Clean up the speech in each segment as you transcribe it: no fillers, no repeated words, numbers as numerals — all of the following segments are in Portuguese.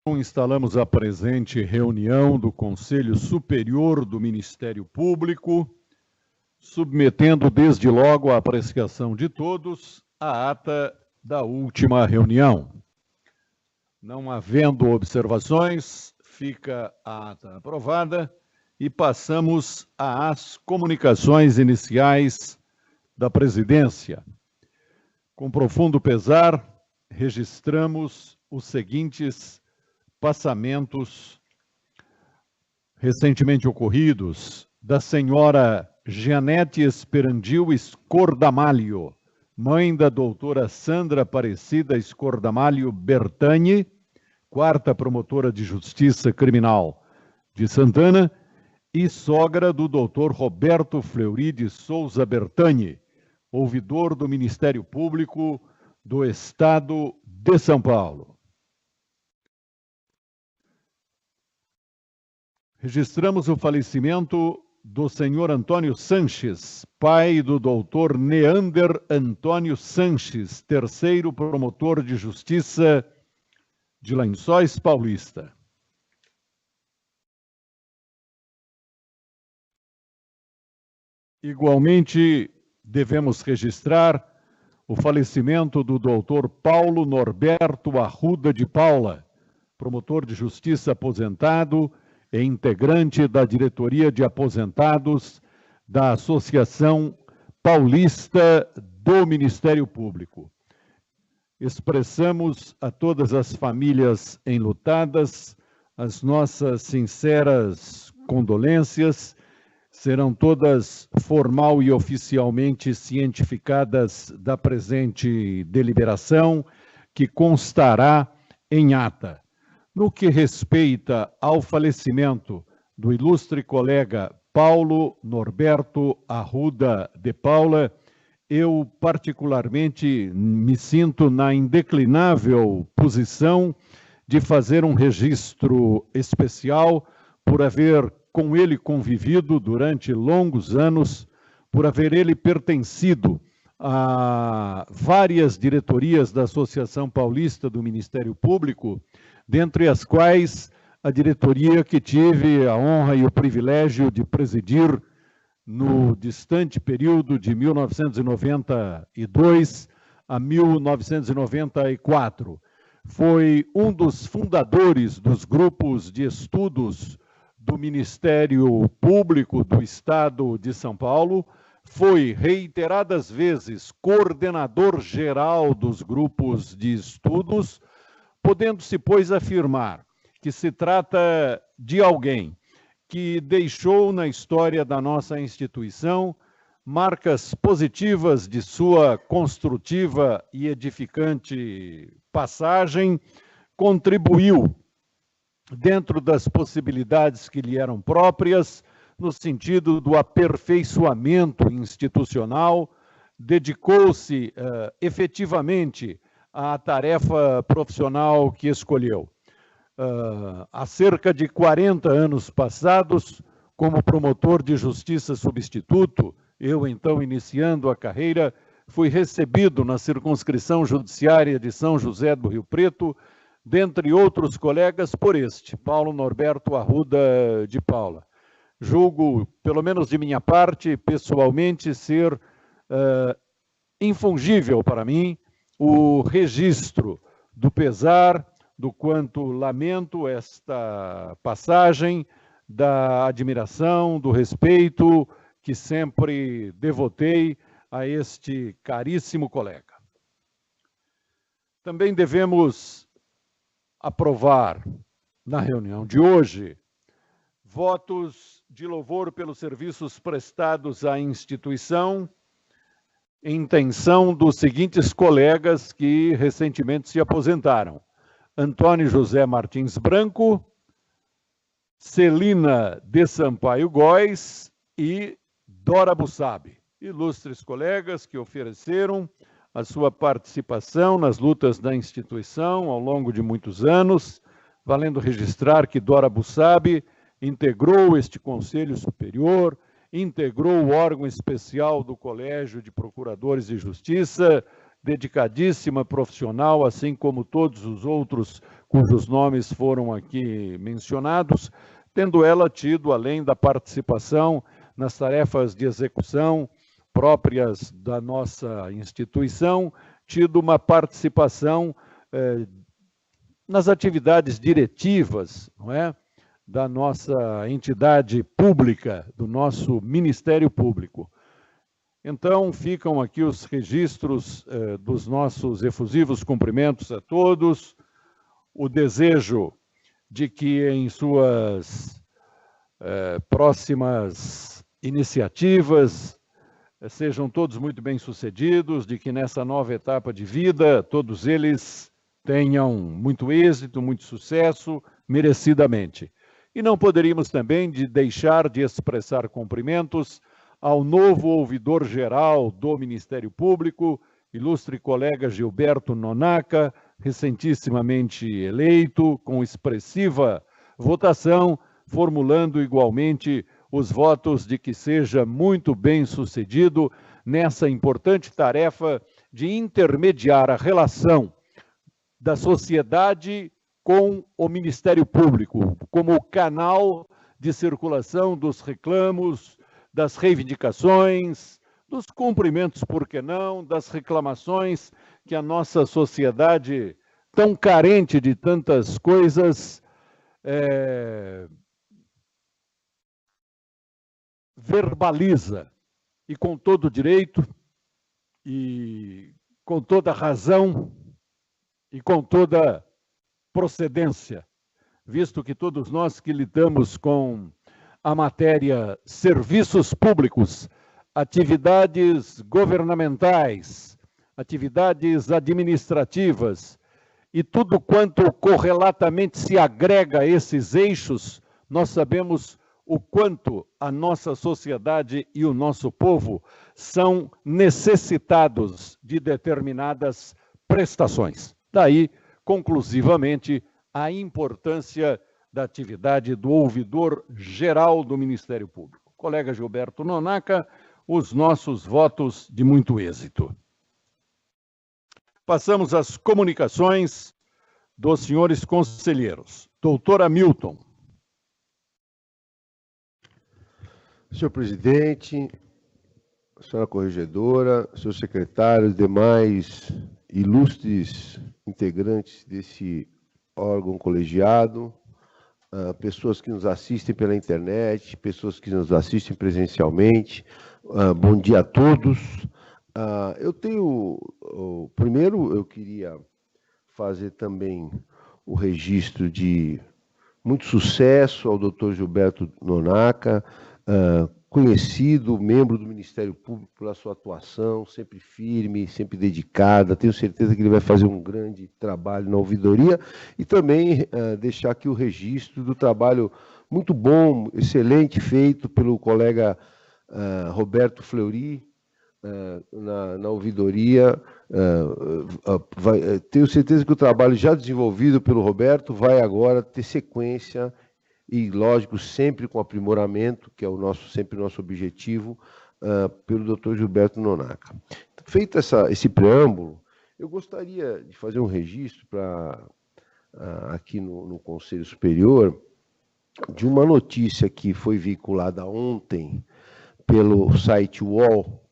Instalamos a presente reunião do Conselho Superior do Ministério Público, submetendo desde logo à apreciação de todos a ata da última reunião. Não havendo observações, fica a ata aprovada e passamos às comunicações iniciais da presidência. Com profundo pesar, registramos os seguintes passamentos recentemente ocorridos da senhora Jeanette Esperandil Scordamalho, mãe da doutora Sandra Aparecida Scordamalho Bertani, quarta promotora de Justiça Criminal de Santana, e sogra do doutor Roberto Fleury de Souza Bertani, ouvidor do Ministério Público do Estado de São Paulo. Registramos o falecimento do senhor Antônio Sanches, pai do doutor Neander Antônio Sanches, terceiro promotor de justiça de Lençóis Paulista. Igualmente, devemos registrar o falecimento do doutor Paulo Norberto Arruda de Paula, promotor de justiça aposentado e integrante da diretoria de aposentados da Associação Paulista do Ministério Público. Expressamos a todas as famílias enlutadas as nossas sinceras condolências. Serão todas formal e oficialmente cientificadas da presente deliberação, que constará em ata. No que respeita ao falecimento do ilustre colega Paulo Norberto Arruda de Paula, eu particularmente me sinto na indeclinável posição de fazer um registro especial por haver com ele convivido durante longos anos, por haver ele pertencido a várias diretorias da Associação Paulista do Ministério Público, dentre as quais a diretoria que tive a honra e o privilégio de presidir no distante período de 1992 a 1994. Foi um dos fundadores dos grupos de estudos do Ministério Público do Estado de São Paulo, foi reiteradas vezes coordenador geral dos grupos de estudos, podendo-se, pois, afirmar que se trata de alguém que deixou na história da nossa instituição marcas positivas de sua construtiva e edificante passagem, contribuiu dentro das possibilidades que lhe eram próprias, no sentido do aperfeiçoamento institucional, dedicou-se efetivamente à tarefa profissional que escolheu. Há cerca de 40 anos passados, como promotor de justiça substituto, eu então iniciando a carreira, fui recebido na circunscrição judiciária de São José do Rio Preto, dentre outros colegas, por este, Paulo Norberto Arruda de Paula. Julgo, pelo menos de minha parte, pessoalmente, ser infungível para mim o registro do pesar, do quanto lamento esta passagem, da admiração, do respeito que sempre devotei a este caríssimo colega. Também devemos aprovar, na reunião de hoje, votos de louvor pelos serviços prestados à instituição, em intenção dos seguintes colegas que recentemente se aposentaram: Antônio José Martins Branco, Celina de Sampaio Góes e Dora Bussabi. Ilustres colegas que ofereceram a sua participação nas lutas da instituição ao longo de muitos anos, valendo registrar que Dora Bussabi integrou este Conselho Superior, integrou o órgão especial do Colégio de Procuradores de Justiça, dedicadíssima profissional, assim como todos os outros cujos nomes foram aqui mencionados, tendo ela tido, além da participação nas tarefas de execução próprias da nossa instituição, tido uma participação nas atividades diretivas, não é, da nossa entidade pública, do nosso Ministério Público. Então, ficam aqui os registros dos nossos efusivos cumprimentos a todos, o desejo de que em suas próximas iniciativas sejam todos muito bem-sucedidos, de que nessa nova etapa de vida todos eles tenham muito êxito, muito sucesso, merecidamente. E não poderíamos também deixar de expressar cumprimentos ao novo ouvidor-geral do Ministério Público, ilustre colega Gilberto Nonaka, recentissimamente eleito, com expressiva votação, formulando igualmente os votos de que seja muito bem-sucedido nessa importante tarefa de intermediar a relação da sociedade com o Ministério Público, como canal de circulação dos reclamos, das reivindicações, dos cumprimentos, por que não, das reclamações que a nossa sociedade, tão carente de tantas coisas, verbaliza, e com todo direito, e com toda razão, e com toda procedência, visto que todos nós que lidamos com a matéria serviços públicos, atividades governamentais, atividades administrativas e tudo quanto correlatamente se agrega a esses eixos, nós sabemos o quanto a nossa sociedade e o nosso povo são necessitados de determinadas prestações. Daí, conclusivamente, a importância da atividade do ouvidor geral do Ministério Público. Colega Gilberto Nonaka, os nossos votos de muito êxito. Passamos às comunicações dos senhores conselheiros. Doutor Hamilton. Senhor presidente, senhora corregedora, senhor secretário, demais ilustres integrantes desse órgão colegiado, pessoas que nos assistem pela internet, pessoas que nos assistem presencialmente, bom dia a todos. Primeiro eu queria fazer também o registro de muito sucesso ao doutor Gilberto Nonaka, conhecido, membro do Ministério Público pela sua atuação, sempre firme, sempre dedicada. Tenho certeza que ele vai fazer um grande trabalho na ouvidoria e também deixar aqui o registro do trabalho muito bom, excelente, feito pelo colega Roberto Fleury na ouvidoria. Tenho certeza que o trabalho já desenvolvido pelo Roberto vai agora ter sequência e, lógico, sempre com aprimoramento, que é sempre o nosso objetivo, pelo Dr. Gilberto Nonaka. Feito esse preâmbulo, eu gostaria de fazer um registro aqui no Conselho Superior de uma notícia que foi veiculada ontem pelo site UOL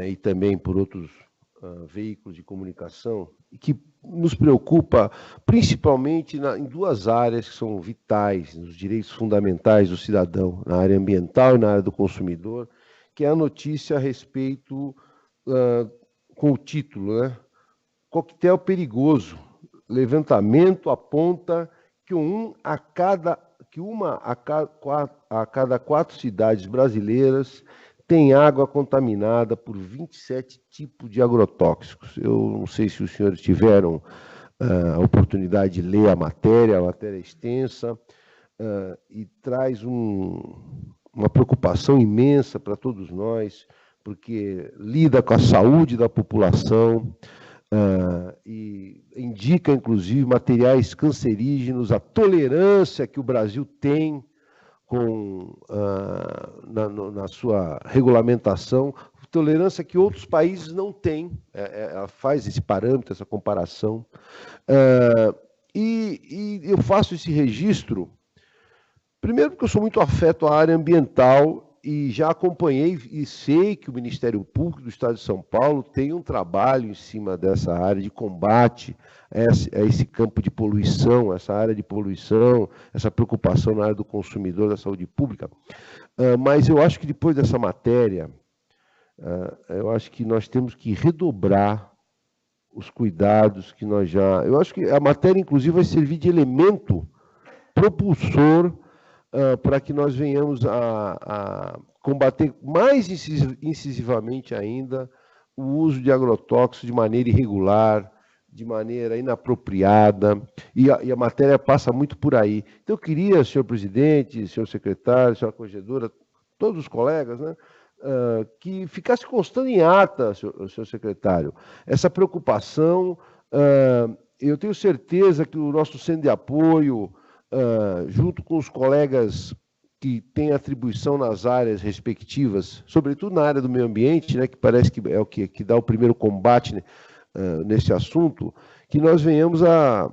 e também por outros veículos de comunicação, e que nos preocupa principalmente em duas áreas que são vitais, nos direitos fundamentais do cidadão, na área ambiental e na área do consumidor, que é a notícia a respeito, com o título, né? Coquetel perigoso. Levantamento aponta que uma a cada 4 cidades brasileiras tem água contaminada por 27 tipos de agrotóxicos. Eu não sei se os senhores tiveram a oportunidade de ler a matéria é extensa e traz uma preocupação imensa para todos nós, porque lida com a saúde da população e indica, inclusive, materiais cancerígenos, a tolerância que o Brasil tem na sua regulamentação, tolerância que outros países não têm. Ela faz esse parâmetro, essa comparação. E eu faço esse registro, primeiro porque eu sou muito afeto à área ambiental e já acompanhei e sei que o Ministério Público do Estado de São Paulo tem um trabalho em cima dessa área de combate a esse campo de poluição, essa área de poluição, essa preocupação na área do consumidor, da saúde pública. Mas eu acho que depois dessa matéria, eu acho que nós temos que redobrar os cuidados que nós já... Eu acho que a matéria, inclusive, vai servir de elemento propulsor para que nós venhamos a combater mais incisivamente ainda o uso de agrotóxicos de maneira irregular, de maneira inapropriada, e a matéria passa muito por aí. Então, eu queria, senhor presidente, senhor secretário, senhora corregedora, todos os colegas, né, que ficasse constando em ata, senhor secretário, essa preocupação. Eu tenho certeza que o nosso centro de apoio, junto com os colegas que têm atribuição nas áreas respectivas, sobretudo na área do meio ambiente, né, que parece que é o que dá o primeiro combate, né, nesse assunto, que nós venhamos a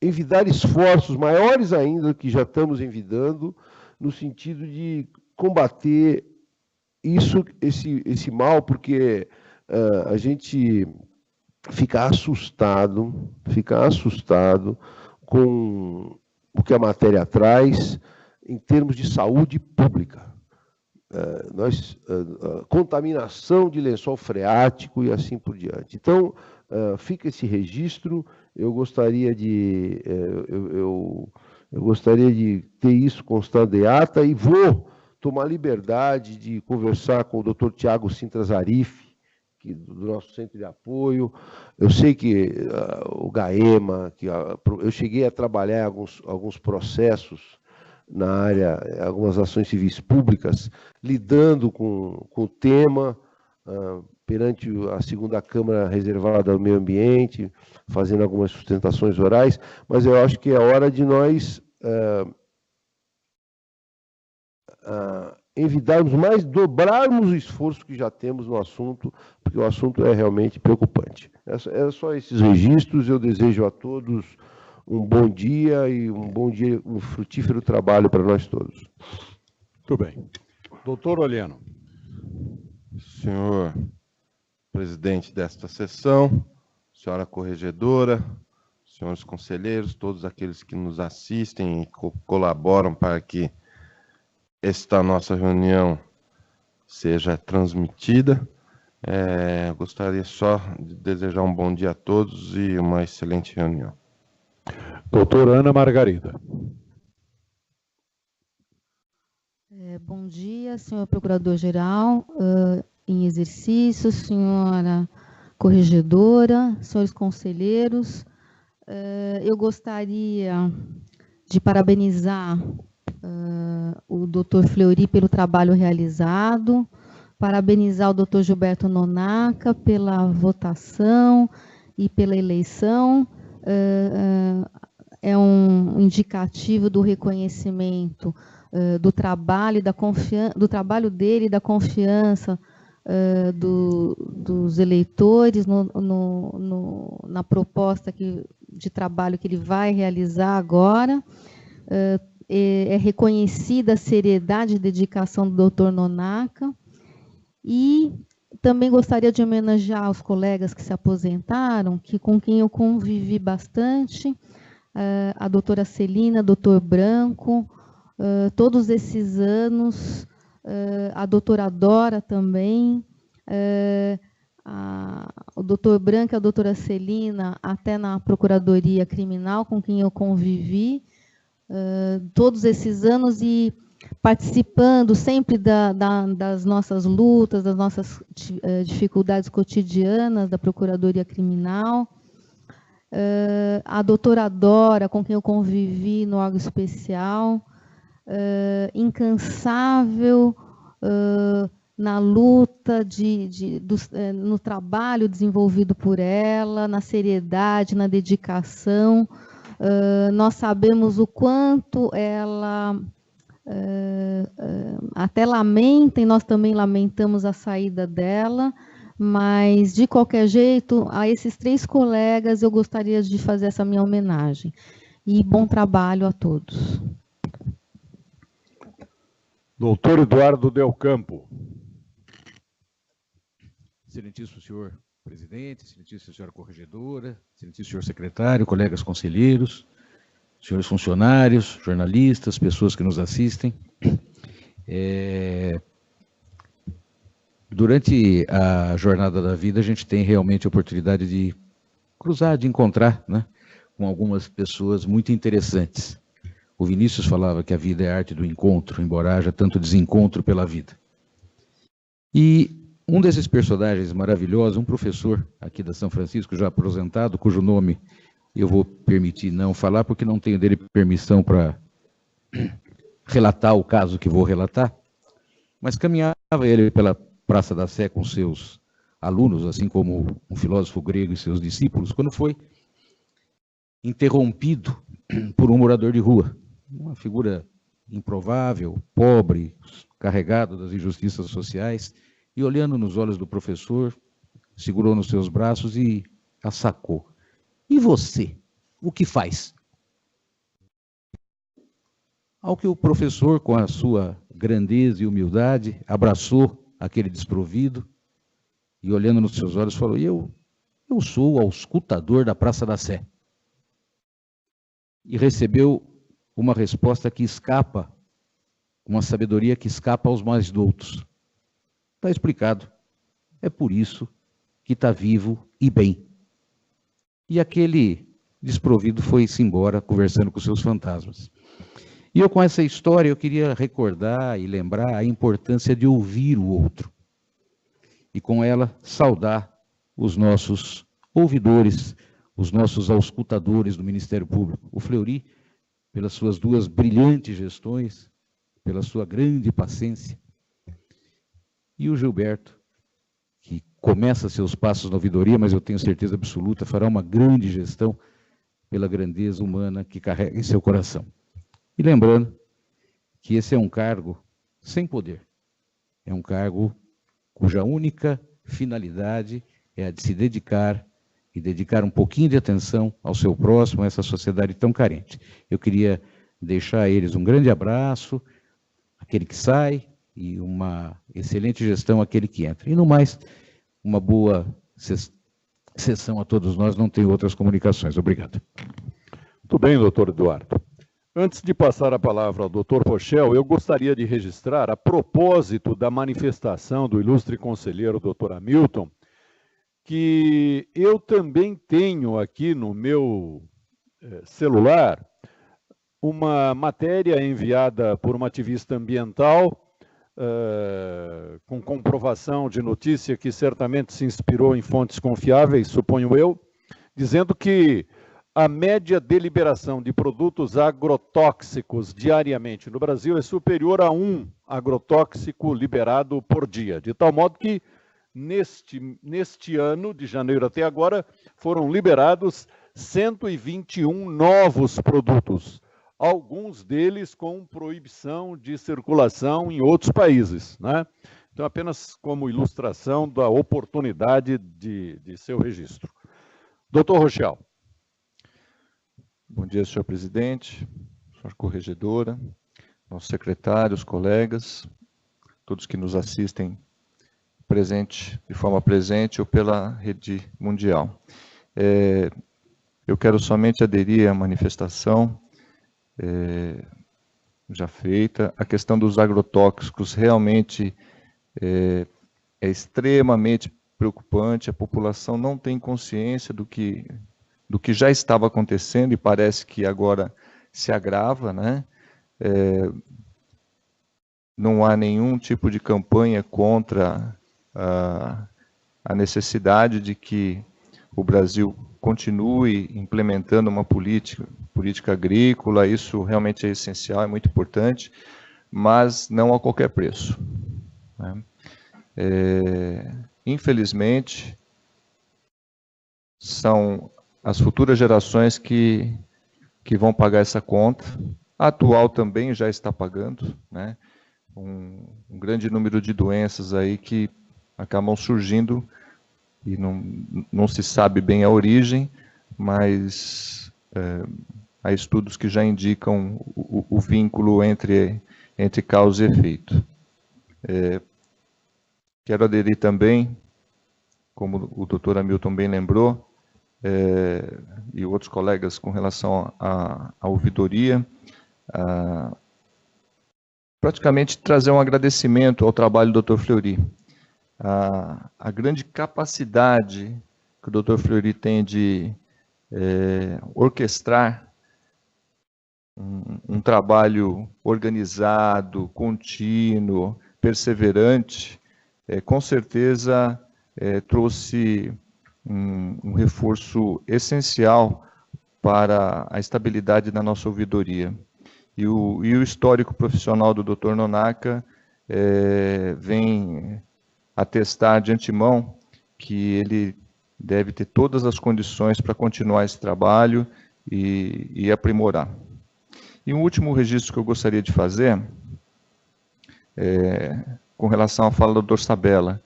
envidar esforços maiores ainda do que já estamos envidando, no sentido de combater esse mal, porque a gente fica assustado com o que a matéria traz em termos de saúde pública. Contaminação de lençol freático e assim por diante. Então, fica esse registro. Eu gostaria de ter isso constando em ata e vou tomar liberdade de conversar com o Dr. Tiago Sintra Zarif, do nosso centro de apoio. Eu sei que o GAEMA, eu cheguei a trabalhar em alguns processos na área, algumas ações civis públicas, lidando com o tema, perante a segunda Câmara reservada ao meio ambiente, fazendo algumas sustentações orais, mas eu acho que é hora de nós envidarmos mais, dobrarmos o esforço que já temos no assunto, porque o assunto é realmente preocupante. É só esses registros. Eu desejo a todos um bom dia e um frutífero trabalho para nós todos. Muito bem. Doutor Oliano. Senhor presidente desta sessão, senhora corregedora, senhores conselheiros, todos aqueles que nos assistem e colaboram para que esta nossa reunião seja transmitida. Gostaria só de desejar um bom dia a todos e uma excelente reunião. Doutora Ana Margarida. Bom dia, senhor procurador-geral em exercício, senhora corregedora, senhores conselheiros. Eu gostaria de parabenizar o doutor Fleury pelo trabalho realizado, parabenizar o doutor Gilberto Nonaka pela votação e pela eleição. É um indicativo do reconhecimento do trabalho, do trabalho dele e da confiança dos eleitores na proposta de trabalho que ele vai realizar agora. É reconhecida a seriedade e dedicação do doutor Nonaka. E também gostaria de homenagear os colegas que se aposentaram, com quem eu convivi bastante, a doutora Celina, doutor Branco, todos esses anos, a doutora Dora também, o doutor Branco e a doutora Celina, até na Procuradoria Criminal, com quem eu convivi, todos esses anos, e participando sempre das nossas lutas, das nossas dificuldades cotidianas da Procuradoria Criminal. A doutora Dora, com quem eu convivi no órgão especial, incansável na luta, no trabalho desenvolvido por ela, na seriedade, na dedicação. Nós sabemos o quanto ela até lamenta, e nós também lamentamos a saída dela, mas, de qualquer jeito, a esses 3 colegas eu gostaria de fazer essa minha homenagem. E bom trabalho a todos. Doutor Eduardo Del Campo. Excelentíssimo senhor presidente, excelentíssima senhora corregedora, excelentíssimo senhor secretário, colegas conselheiros, senhores funcionários, jornalistas, pessoas que nos assistem. Durante a jornada da vida, a gente tem realmente a oportunidade de cruzar, de encontrar, né, com algumas pessoas muito interessantes. O Vinícius falava que a vida é a arte do encontro, embora haja tanto desencontro pela vida. E um desses personagens maravilhosos, um professor aqui da São Francisco, já aposentado, cujo nome eu vou permitir não falar, porque não tenho dele permissão para relatar o caso que vou relatar, mas caminhava ele pela Praça da Sé com seus alunos, assim como um filósofo grego e seus discípulos, quando foi interrompido por um morador de rua, uma figura improvável, pobre, carregado das injustiças sociais, e olhando nos olhos do professor, segurou nos seus braços e a sacou. E você, o que faz? Ao que o professor, com a sua grandeza e humildade, abraçou aquele desprovido e, olhando nos seus olhos, falou: eu sou o auscultador da Praça da Sé. E recebeu uma resposta que escapa, uma sabedoria que escapa aos mais doutos. Está explicado. É por isso que está vivo e bem. E aquele desprovido foi-se embora conversando com seus fantasmas. E eu, com essa história, eu queria recordar e lembrar a importância de ouvir o outro. E com ela, saudar os nossos ouvidores, os nossos auscultadores do Ministério Público. O Fleury, pelas suas 2 brilhantes gestões, pela sua grande paciência. E o Gilberto, que começa seus passos na ouvidoria, mas eu tenho certeza absoluta, fará uma grande gestão pela grandeza humana que carrega em seu coração. E lembrando que esse é um cargo sem poder. É um cargo cuja única finalidade é a de se dedicar e dedicar um pouquinho de atenção ao seu próximo, a essa sociedade tão carente. Eu queria deixar a eles um grande abraço, aquele que sai, e uma excelente gestão aquele que entra. E no mais, uma boa sessão a todos nós, não tenho outras comunicações. Obrigado. Muito bem, doutor Eduardo. Antes de passar a palavra ao doutor Rochel, eu gostaria de registrar, a propósito da manifestação do ilustre conselheiro doutor Hamilton, que eu também tenho aqui no meu celular uma matéria enviada por uma ativista ambiental, com comprovação de notícia que certamente se inspirou em fontes confiáveis, suponho eu, dizendo que a média de liberação de produtos agrotóxicos diariamente no Brasil é superior a 1 agrotóxico liberado por dia, de tal modo que neste ano, de janeiro até agora, foram liberados 121 novos produtos, alguns deles com proibição de circulação em outros países, né? Então, apenas como ilustração da oportunidade de seu registro. Doutor Rochel. Bom dia, senhor presidente, senhora corregedora, nossos secretários, colegas, todos que nos assistem de forma presente ou pela rede mundial. Eu quero somente aderir à manifestação já feita. A questão dos agrotóxicos realmente é extremamente preocupante. A população não tem consciência do que já estava acontecendo e parece que agora se agrava, né? Não há nenhum tipo de campanha contra a necessidade de que o Brasil continue implementando uma política agrícola. Isso realmente é essencial, é muito importante, mas não a qualquer preço, né? Infelizmente, são as futuras gerações que vão pagar essa conta. A atual também já está pagando, né? Um grande número de doenças aí que acabam surgindo e não se sabe bem a origem, mas há estudos que já indicam o vínculo entre causa e efeito. Quero aderir também, como o doutor Hamilton bem lembrou, e outros colegas com relação à ouvidoria, praticamente trazer um agradecimento ao trabalho do Dr. Fleury. A grande capacidade que o Dr. Fleury tem de orquestrar um trabalho organizado, contínuo, perseverante, com certeza trouxe um reforço essencial para a estabilidade da nossa ouvidoria. E o histórico profissional do Dr. Nonaka vem atestar de antemão que ele deve ter todas as condições para continuar esse trabalho e aprimorar. E um último registro que eu gostaria de fazer, com relação à fala do Dr. Sabella,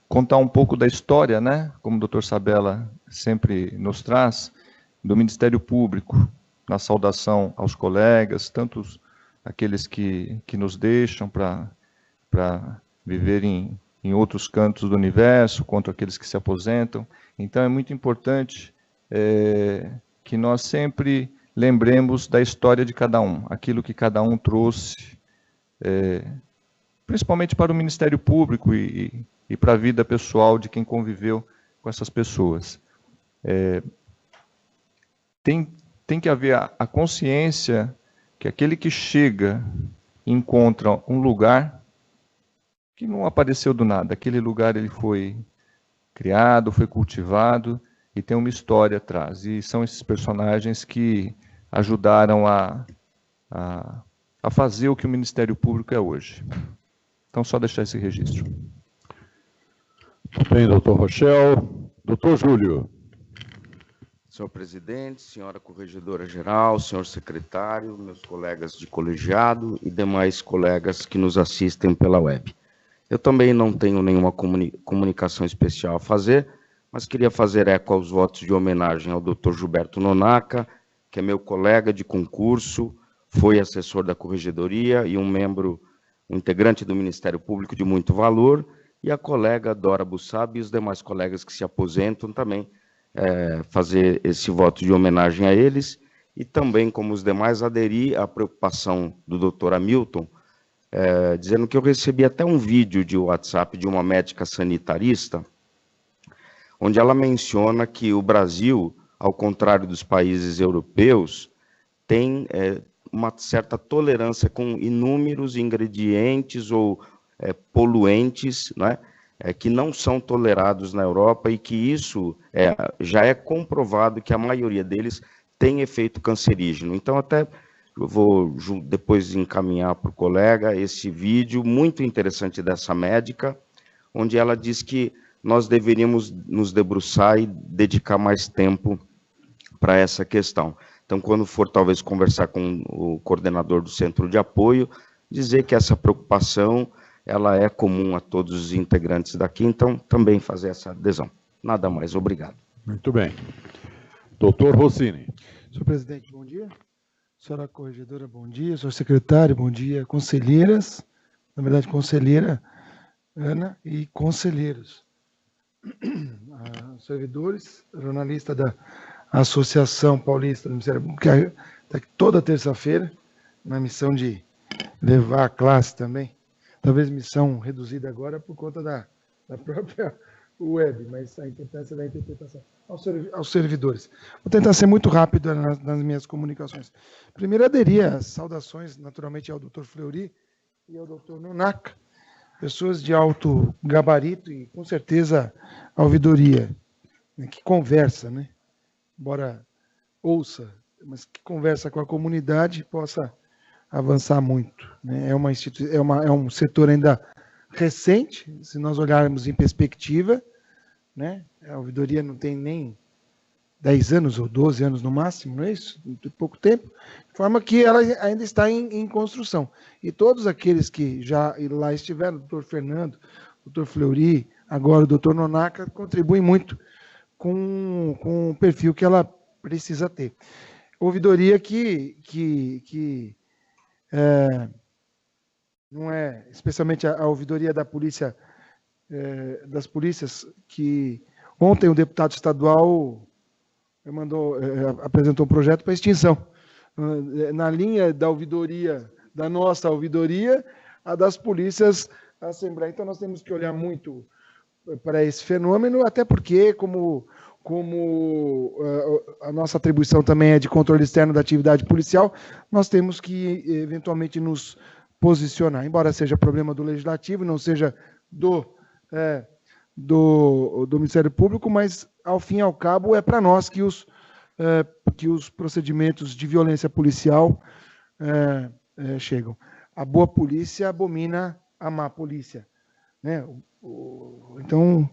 contar um pouco da história, né, como o Dr. Sabella sempre nos traz, do Ministério Público, na saudação aos colegas, tanto aqueles que nos deixam para viver em outros cantos do universo, quanto aqueles que se aposentam. Então, é muito importante que nós sempre lembremos da história de cada um, aquilo que cada um trouxe, principalmente para o Ministério Público e para a vida pessoal de quem conviveu com essas pessoas. Tem que haver a consciência que aquele que chega e encontra um lugar que não apareceu do nada, aquele lugar ele foi criado, foi cultivado e tem uma história atrás. E são esses personagens que ajudaram a fazer o que o Ministério Público é hoje. Então, só deixar esse registro. Bem, doutor Rochel. Doutor Júlio. Senhor presidente, senhora corregedora-geral, senhor secretário, meus colegas de colegiado e demais colegas que nos assistem pela web. Eu também não tenho nenhuma comunicação especial a fazer, mas queria fazer eco aos votos de homenagem ao Dr. Gilberto Nonaka, que é meu colega de concurso, foi assessor da corregedoria e um integrante do Ministério Público de muito valor, e a colega Dora Bussab e os demais colegas que se aposentam também, fazer esse voto de homenagem a eles, e também, como os demais, aderir à preocupação do Dr. Hamilton, dizendo que eu recebi até um vídeo de WhatsApp de uma médica sanitarista, onde ela menciona que o Brasil, ao contrário dos países europeus, tem uma certa tolerância com inúmeros ingredientes ou poluentes, né, que não são tolerados na Europa e que isso já é comprovado que a maioria deles tem efeito cancerígeno. Então, até eu vou depois encaminhar para o colega esse vídeo muito interessante dessa médica, onde ela diz que nós deveríamos nos debruçar e dedicar mais tempo para essa questão. Então, quando for talvez conversar com o coordenador do centro de apoio, dizer que essa preocupação ela é comum a todos os integrantes daqui, então também fazer essa adesão. Nada mais, obrigado. Muito bem. Doutor Rossini. Senhor presidente, bom dia. Senhora corregedora, bom dia. Senhor secretário, bom dia. Conselheiras, na verdade, conselheira Ana e conselheiros. Servidores, jornalista da Associação Paulista do Ministério Público, que está aqui toda terça-feira, na missão de levar a classe também. Talvez missão reduzida agora por conta da própria web, mas a importância da interpretação aos servidores. Vou tentar ser muito rápido nas minhas comunicações. Primeiro, aderir às saudações, naturalmente, ao Dr. Fleury e ao Dr. Nonaka, pessoas de alto gabarito e, com certeza, a ouvidoria, né, que conversa, né? Embora ouça, mas que conversa com a comunidade possa avançar muito, né? É um setor ainda recente, se nós olharmos em perspectiva, né? A ouvidoria não tem nem 10 anos ou 12 anos no máximo, não é isso? Muito pouco tempo, de forma que ela ainda está em construção. E todos aqueles que já lá estiveram, o doutor Fernando, o doutor Fleury, agora o doutor Nonaka, contribui muito com o perfil que ela precisa ter. Ouvidoria que não é, especialmente a ouvidoria da polícia, das polícias, que ontem o deputado estadual apresentou um projeto para extinção. Na linha da ouvidoria, da nossa ouvidoria, a das polícias da Assembleia. Então, nós temos que olhar muito para esse fenômeno, até porque, como a nossa atribuição também é de controle externo da atividade policial, nós temos que, eventualmente, nos posicionar. Embora seja problema do Legislativo, não seja do Ministério Público, mas, ao fim e ao cabo, é para nós que os procedimentos de violência policial chegam. A boa polícia abomina a má polícia, né? Então,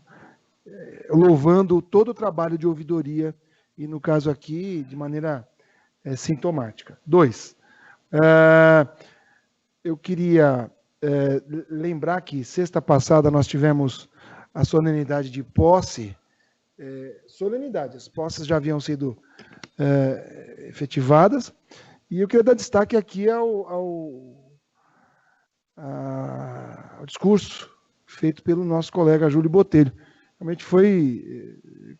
louvando todo o trabalho de ouvidoria, e no caso aqui, de maneira sintomática. 2, eu queria lembrar que sexta passada nós tivemos a solenidade de posse. As posses já haviam sido efetivadas, e eu queria dar destaque aqui ao discurso feito pelo nosso colega Júlio Botelho. Realmente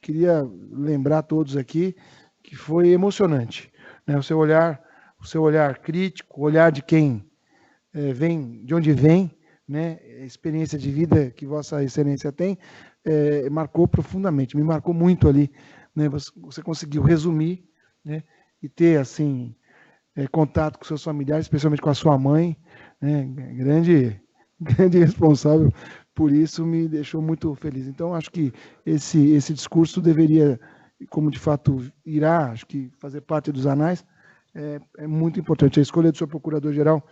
queria lembrar a todos aqui que foi emocionante, né? O seu olhar crítico, o olhar de quem vem, de onde vem, né? A experiência de vida que Vossa Excelência tem, marcou profundamente, me marcou muito ali, né? Você conseguiu resumir, né? E ter, assim, contato com seus familiares, especialmente com a sua mãe, né? Grande responsável por isso, me deixou muito feliz. Então, acho que esse discurso deveria, como de fato irá, acho que fazer parte dos anais, é muito importante. A escolha do seu procurador-geral,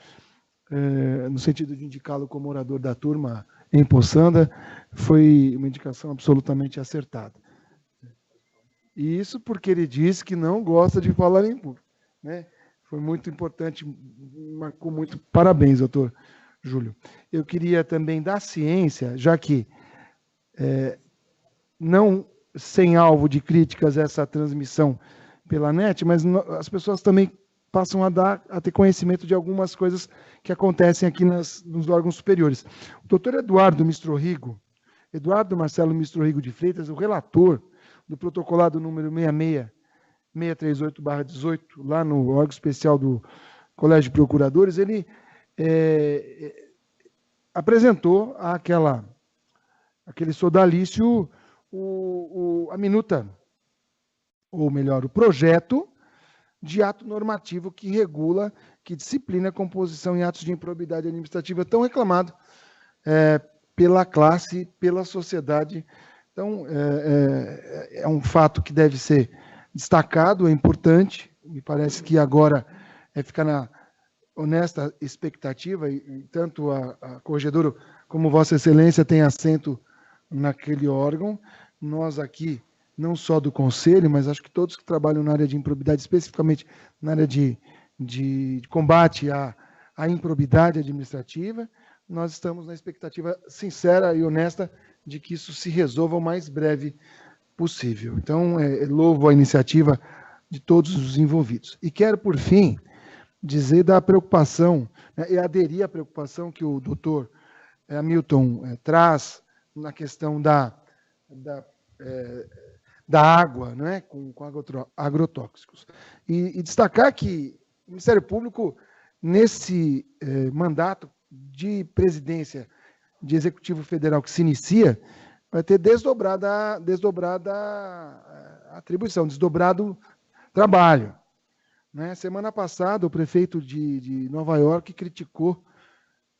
no sentido de indicá-lo como orador da turma em Poçanda, foi uma indicação absolutamente acertada. E isso porque ele disse que não gosta de falar em público, né? Foi muito importante, marcou muito. Parabéns, doutor Júlio. Eu queria também dar ciência, já que não sem alvo de críticas essa transmissão pela net, mas as pessoas também passam a ter conhecimento de algumas coisas que acontecem aqui nos órgãos superiores. O doutor Eduardo Marcelo Mistrorrigo de Freitas, o relator do protocolado número 638/18, lá no órgão especial do Colégio de Procuradores, ele apresentou aquele sodalício, a minuta, ou melhor, o projeto de ato normativo que regula, que disciplina a composição em atos de improbidade administrativa, tão reclamado pela classe, pela sociedade. Então, é um fato que deve ser destacado, é importante. Me parece que agora fica na honesta expectativa, e tanto a corregedora como Vossa Excelência tem assento naquele órgão. Nós aqui, não só do Conselho, mas acho que todos que trabalham na área de improbidade, especificamente na área de combate à improbidade administrativa, nós estamos na expectativa sincera e honesta de que isso se resolva o mais breve possível. Então, louvo a iniciativa de todos os envolvidos. E quero, por fim, dizer da preocupação, né, e aderir à preocupação que o doutor Hamilton traz na questão da água, né, com agrotóxicos. E destacar que o Ministério Público, nesse mandato de presidência de Executivo Federal que se inicia, vai ter desdobrada atribuição, desdobrado trabalho. Né? Semana passada, o prefeito de Nova York criticou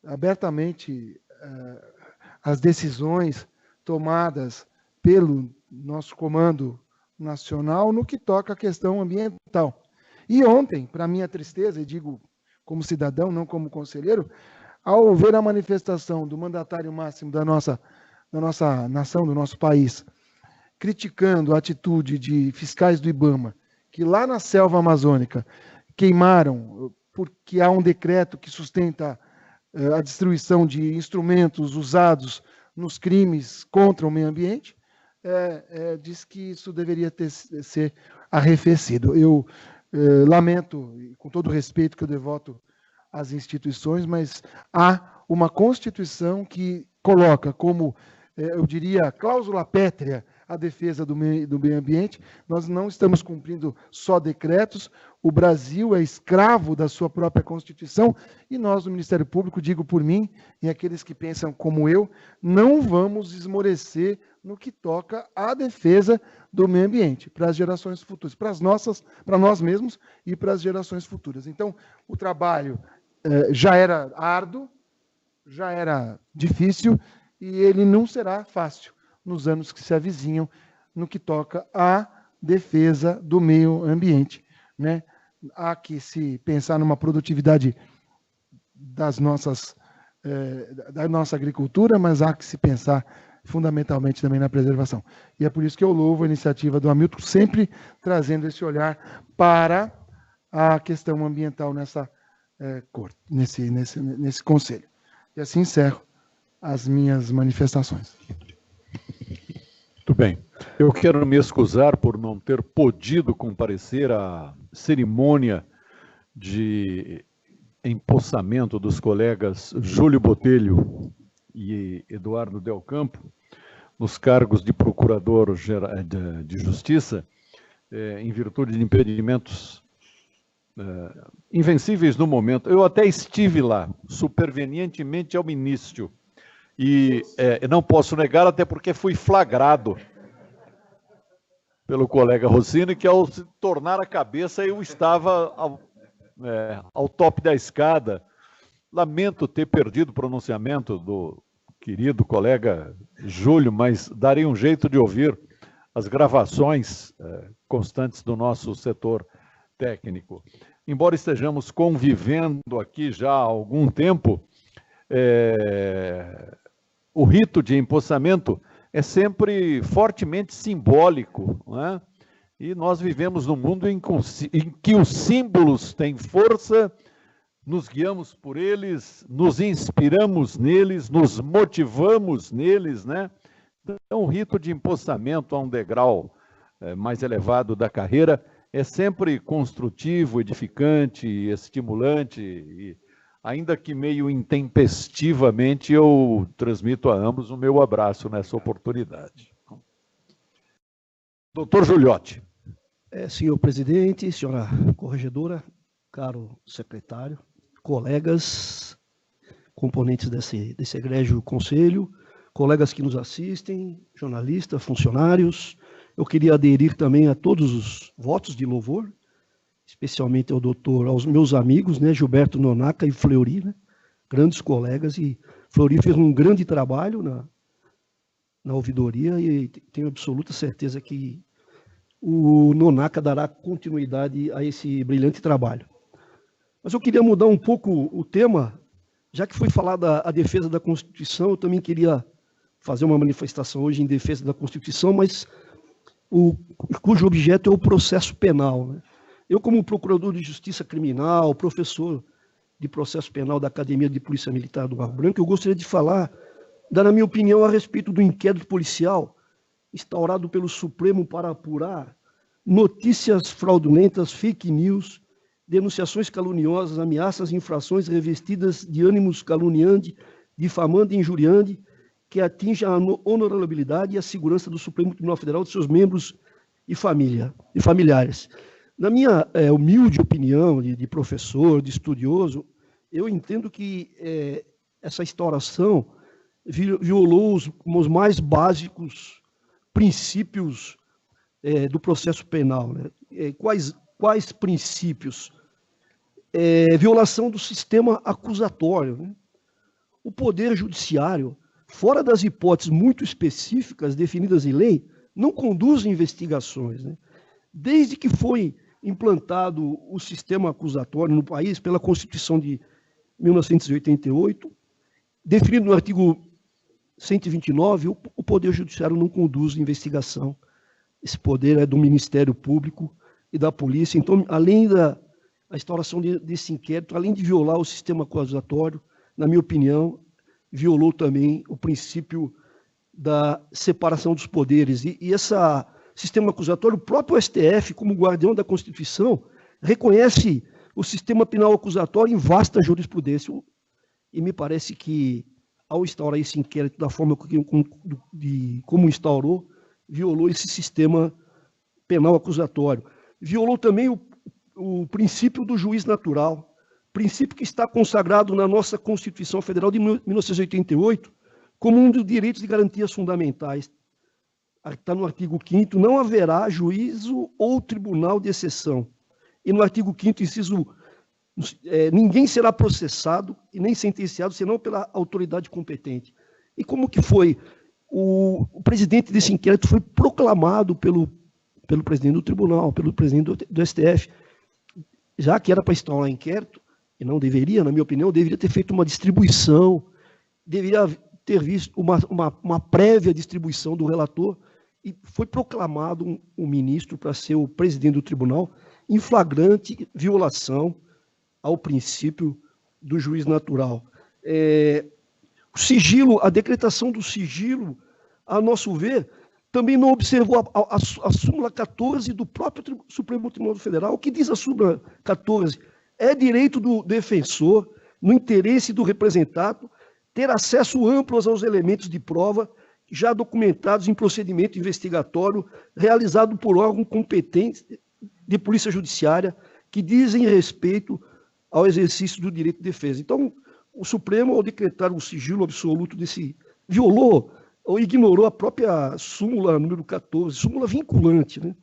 abertamente as decisões tomadas pelo nosso Comando Nacional no que toca à questão ambiental. E ontem, para minha tristeza, e digo como cidadão, não como conselheiro, ao ver a manifestação do mandatário máximo da nossa nação, do nosso país, criticando a atitude de fiscais do IBAMA, que lá na selva amazônica queimaram, porque há um decreto que sustenta a destruição de instrumentos usados nos crimes contra o meio ambiente, diz que isso deveria ser arrefecido. Eu lamento, com todo o respeito que eu devoto às instituições, mas há uma Constituição que coloca como, eu diria, cláusula pétrea a defesa do meio ambiente. Nós não estamos cumprindo só decretos, o Brasil é escravo da sua própria Constituição, e nós, do Ministério Público, digo por mim, e aqueles que pensam como eu, não vamos esmorecer no que toca à defesa do meio ambiente, para as gerações futuras, para nós mesmos e para as gerações futuras. Então, o trabalho já era árduo, já era difícil, e ele não será fácil nos anos que se avizinham no que toca à defesa do meio ambiente, né? Há que se pensar numa produtividade da nossa agricultura, mas há que se pensar fundamentalmente também na preservação. E é por isso que eu louvo a iniciativa do Hamilton, sempre trazendo esse olhar para a questão ambiental nesse conselho. E assim encerro as minhas manifestações. Muito bem. Eu quero me excusar por não ter podido comparecer à cerimônia de empossamento dos colegas Júlio Botelho e Eduardo Del Campo nos cargos de procurador de justiça, em virtude de impedimentos invencíveis no momento. Eu até estive lá, supervenientemente ao início, e não posso negar, até porque fui flagrado pelo colega Rossini, que ao se tornar a cabeça eu estava ao top da escada. Lamento ter perdido o pronunciamento do querido colega Júlio, mas darei um jeito de ouvir as gravações constantes do nosso setor técnico. Embora estejamos convivendo aqui já há algum tempo, o rito de empossamento é sempre fortemente simbólico, não é? E nós vivemos num mundo em que os símbolos têm força, nos guiamos por eles, nos inspiramos neles, nos motivamos neles, né? Então, o rito de empossamento a um degrau mais elevado da carreira é sempre construtivo, edificante, estimulante, e ainda que meio intempestivamente, eu transmito a ambos o meu abraço nessa oportunidade. Doutor Giuliotti. Senhor presidente, senhora corregedora, caro secretário, colegas, componentes desse egrégio conselho, colegas que nos assistem, jornalistas, funcionários, eu queria aderir também a todos os votos de louvor, especialmente aos meus amigos, né, Gilberto Nonaka e Fleury, né, grandes colegas, e Fleury fez um grande trabalho na ouvidoria, e tenho absoluta certeza que o Nonaka dará continuidade a esse brilhante trabalho. Mas eu queria mudar um pouco o tema, já que foi falada a defesa da Constituição, eu também queria fazer uma manifestação hoje em defesa da Constituição, mas cujo objeto é o processo penal, né? Eu, como procurador de justiça criminal, professor de processo penal da Academia de Polícia Militar do Barro Branco, eu gostaria de dar a minha opinião a respeito do inquérito policial instaurado pelo Supremo para apurar notícias fraudulentas, fake news, denunciações caluniosas, ameaças e infrações revestidas de ânimos caluniante, difamando e injuriante, que atinge a honorabilidade e a segurança do Supremo Tribunal Federal, de seus membros e familiares. Na minha humilde opinião de professor, de estudioso, eu entendo que essa instauração violou os mais básicos princípios do processo penal, né? Quais princípios? Violação do sistema acusatório, né? O Poder Judiciário, fora das hipóteses muito específicas definidas em lei, não conduz investigações, né? Desde que foi implantado o sistema acusatório no país pela Constituição de 1988, definido no artigo 129, o Poder Judiciário não conduz investigação. Esse poder é do Ministério Público e da Polícia. Então, além da instauração desse inquérito, além de violar o sistema acusatório, na minha opinião, violou também o princípio da separação dos poderes. E esse sistema acusatório, o próprio STF, como guardião da Constituição, reconhece o sistema penal acusatório em vasta jurisprudência. E me parece que, ao instaurar esse inquérito da forma como instaurou, violou esse sistema penal acusatório. Violou também o princípio do juiz natural, princípio que está consagrado na nossa Constituição Federal de 1988 como um dos direitos e garantias fundamentais. Está no artigo 5º, não haverá juízo ou tribunal de exceção. E no artigo 5º, inciso, ninguém será processado e nem sentenciado senão pela autoridade competente. E como que foi? O presidente desse inquérito foi proclamado pelo presidente do tribunal, pelo presidente do STF, já que era para instaurar inquérito, e não deveria, na minha opinião, deveria ter feito uma distribuição, deveria ter visto uma prévia distribuição do relator, e foi proclamado um ministro para ser o presidente do tribunal em flagrante violação ao princípio do juiz natural. O sigilo, a decretação do sigilo, a nosso ver, também não observou a súmula 14 do próprio Supremo Tribunal Federal. O que diz a súmula 14? É direito do defensor, no interesse do representado, ter acesso amplo aos elementos de prova já documentados em procedimento investigatório realizado por órgão competente de polícia judiciária que dizem respeito ao exercício do direito de defesa. Então, o Supremo, ao decretar o sigilo absoluto violou ou ignorou a própria súmula número 14, súmula vinculante, né?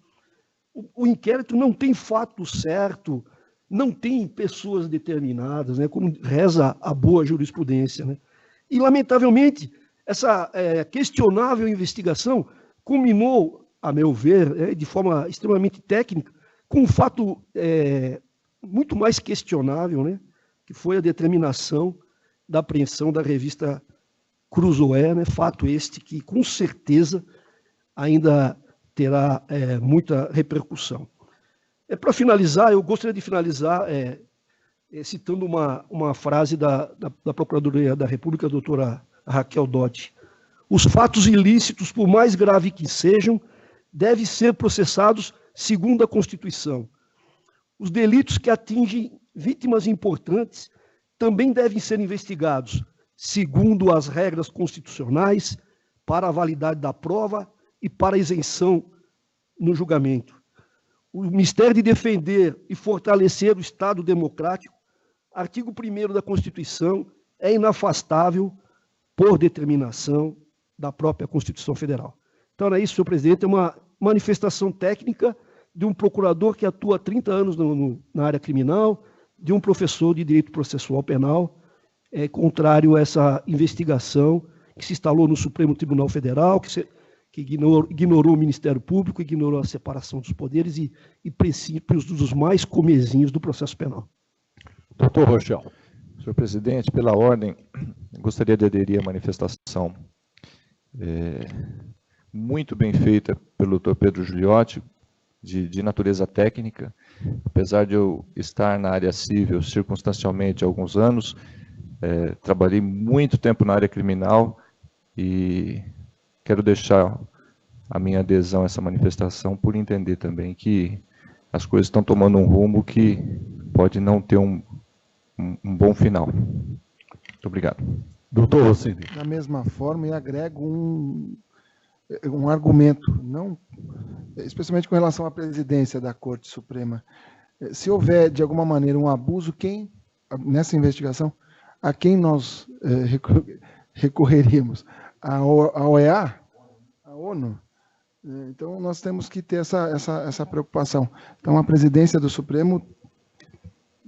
O inquérito não tem fato certo, não tem pessoas determinadas, né, como reza a boa jurisprudência, né? E, lamentavelmente, essa questionável investigação culminou, a meu ver, de forma extremamente técnica, com um fato muito mais questionável, né, que foi a determinação da apreensão da revista Cruzoé, né, fato este que, com certeza, ainda terá muita repercussão. Para finalizar, eu gostaria de finalizar citando uma frase da Procuradoria da República, a doutora Raquel Dodge. Os fatos ilícitos, por mais graves que sejam, devem ser processados segundo a Constituição. Os delitos que atingem vítimas importantes também devem ser investigados, segundo as regras constitucionais, para a validade da prova e para a isenção no julgamento. O mistério de defender e fortalecer o Estado democrático, artigo 1º da Constituição, é inafastável por determinação da própria Constituição Federal. Então, é isso, senhor presidente, é uma manifestação técnica de um procurador que atua há 30 anos na área criminal, de um professor de direito processual penal, contrário a essa investigação que se instalou no Supremo Tribunal Federal, que ignorou o Ministério Público, ignorou a separação dos poderes e princípios dos mais comezinhos do processo penal. Doutor Rochel. Senhor presidente, pela ordem, gostaria de aderir à manifestação muito bem feita pelo doutor Pedro Giuliotti, de natureza técnica. Apesar de eu estar na área civil circunstancialmente há alguns anos, trabalhei muito tempo na área criminal e quero deixar a minha adesão a essa manifestação por entender também que as coisas estão tomando um rumo que pode não ter um bom final. Muito obrigado. Doutor Rossini. Da mesma forma, e agrego um argumento, especialmente com relação à presidência da Corte Suprema. Se houver, de alguma maneira, um abuso, nessa investigação, a quem nós recorreríamos? A OEA? A ONU? Então, nós temos que ter essa preocupação. Então, a presidência do Supremo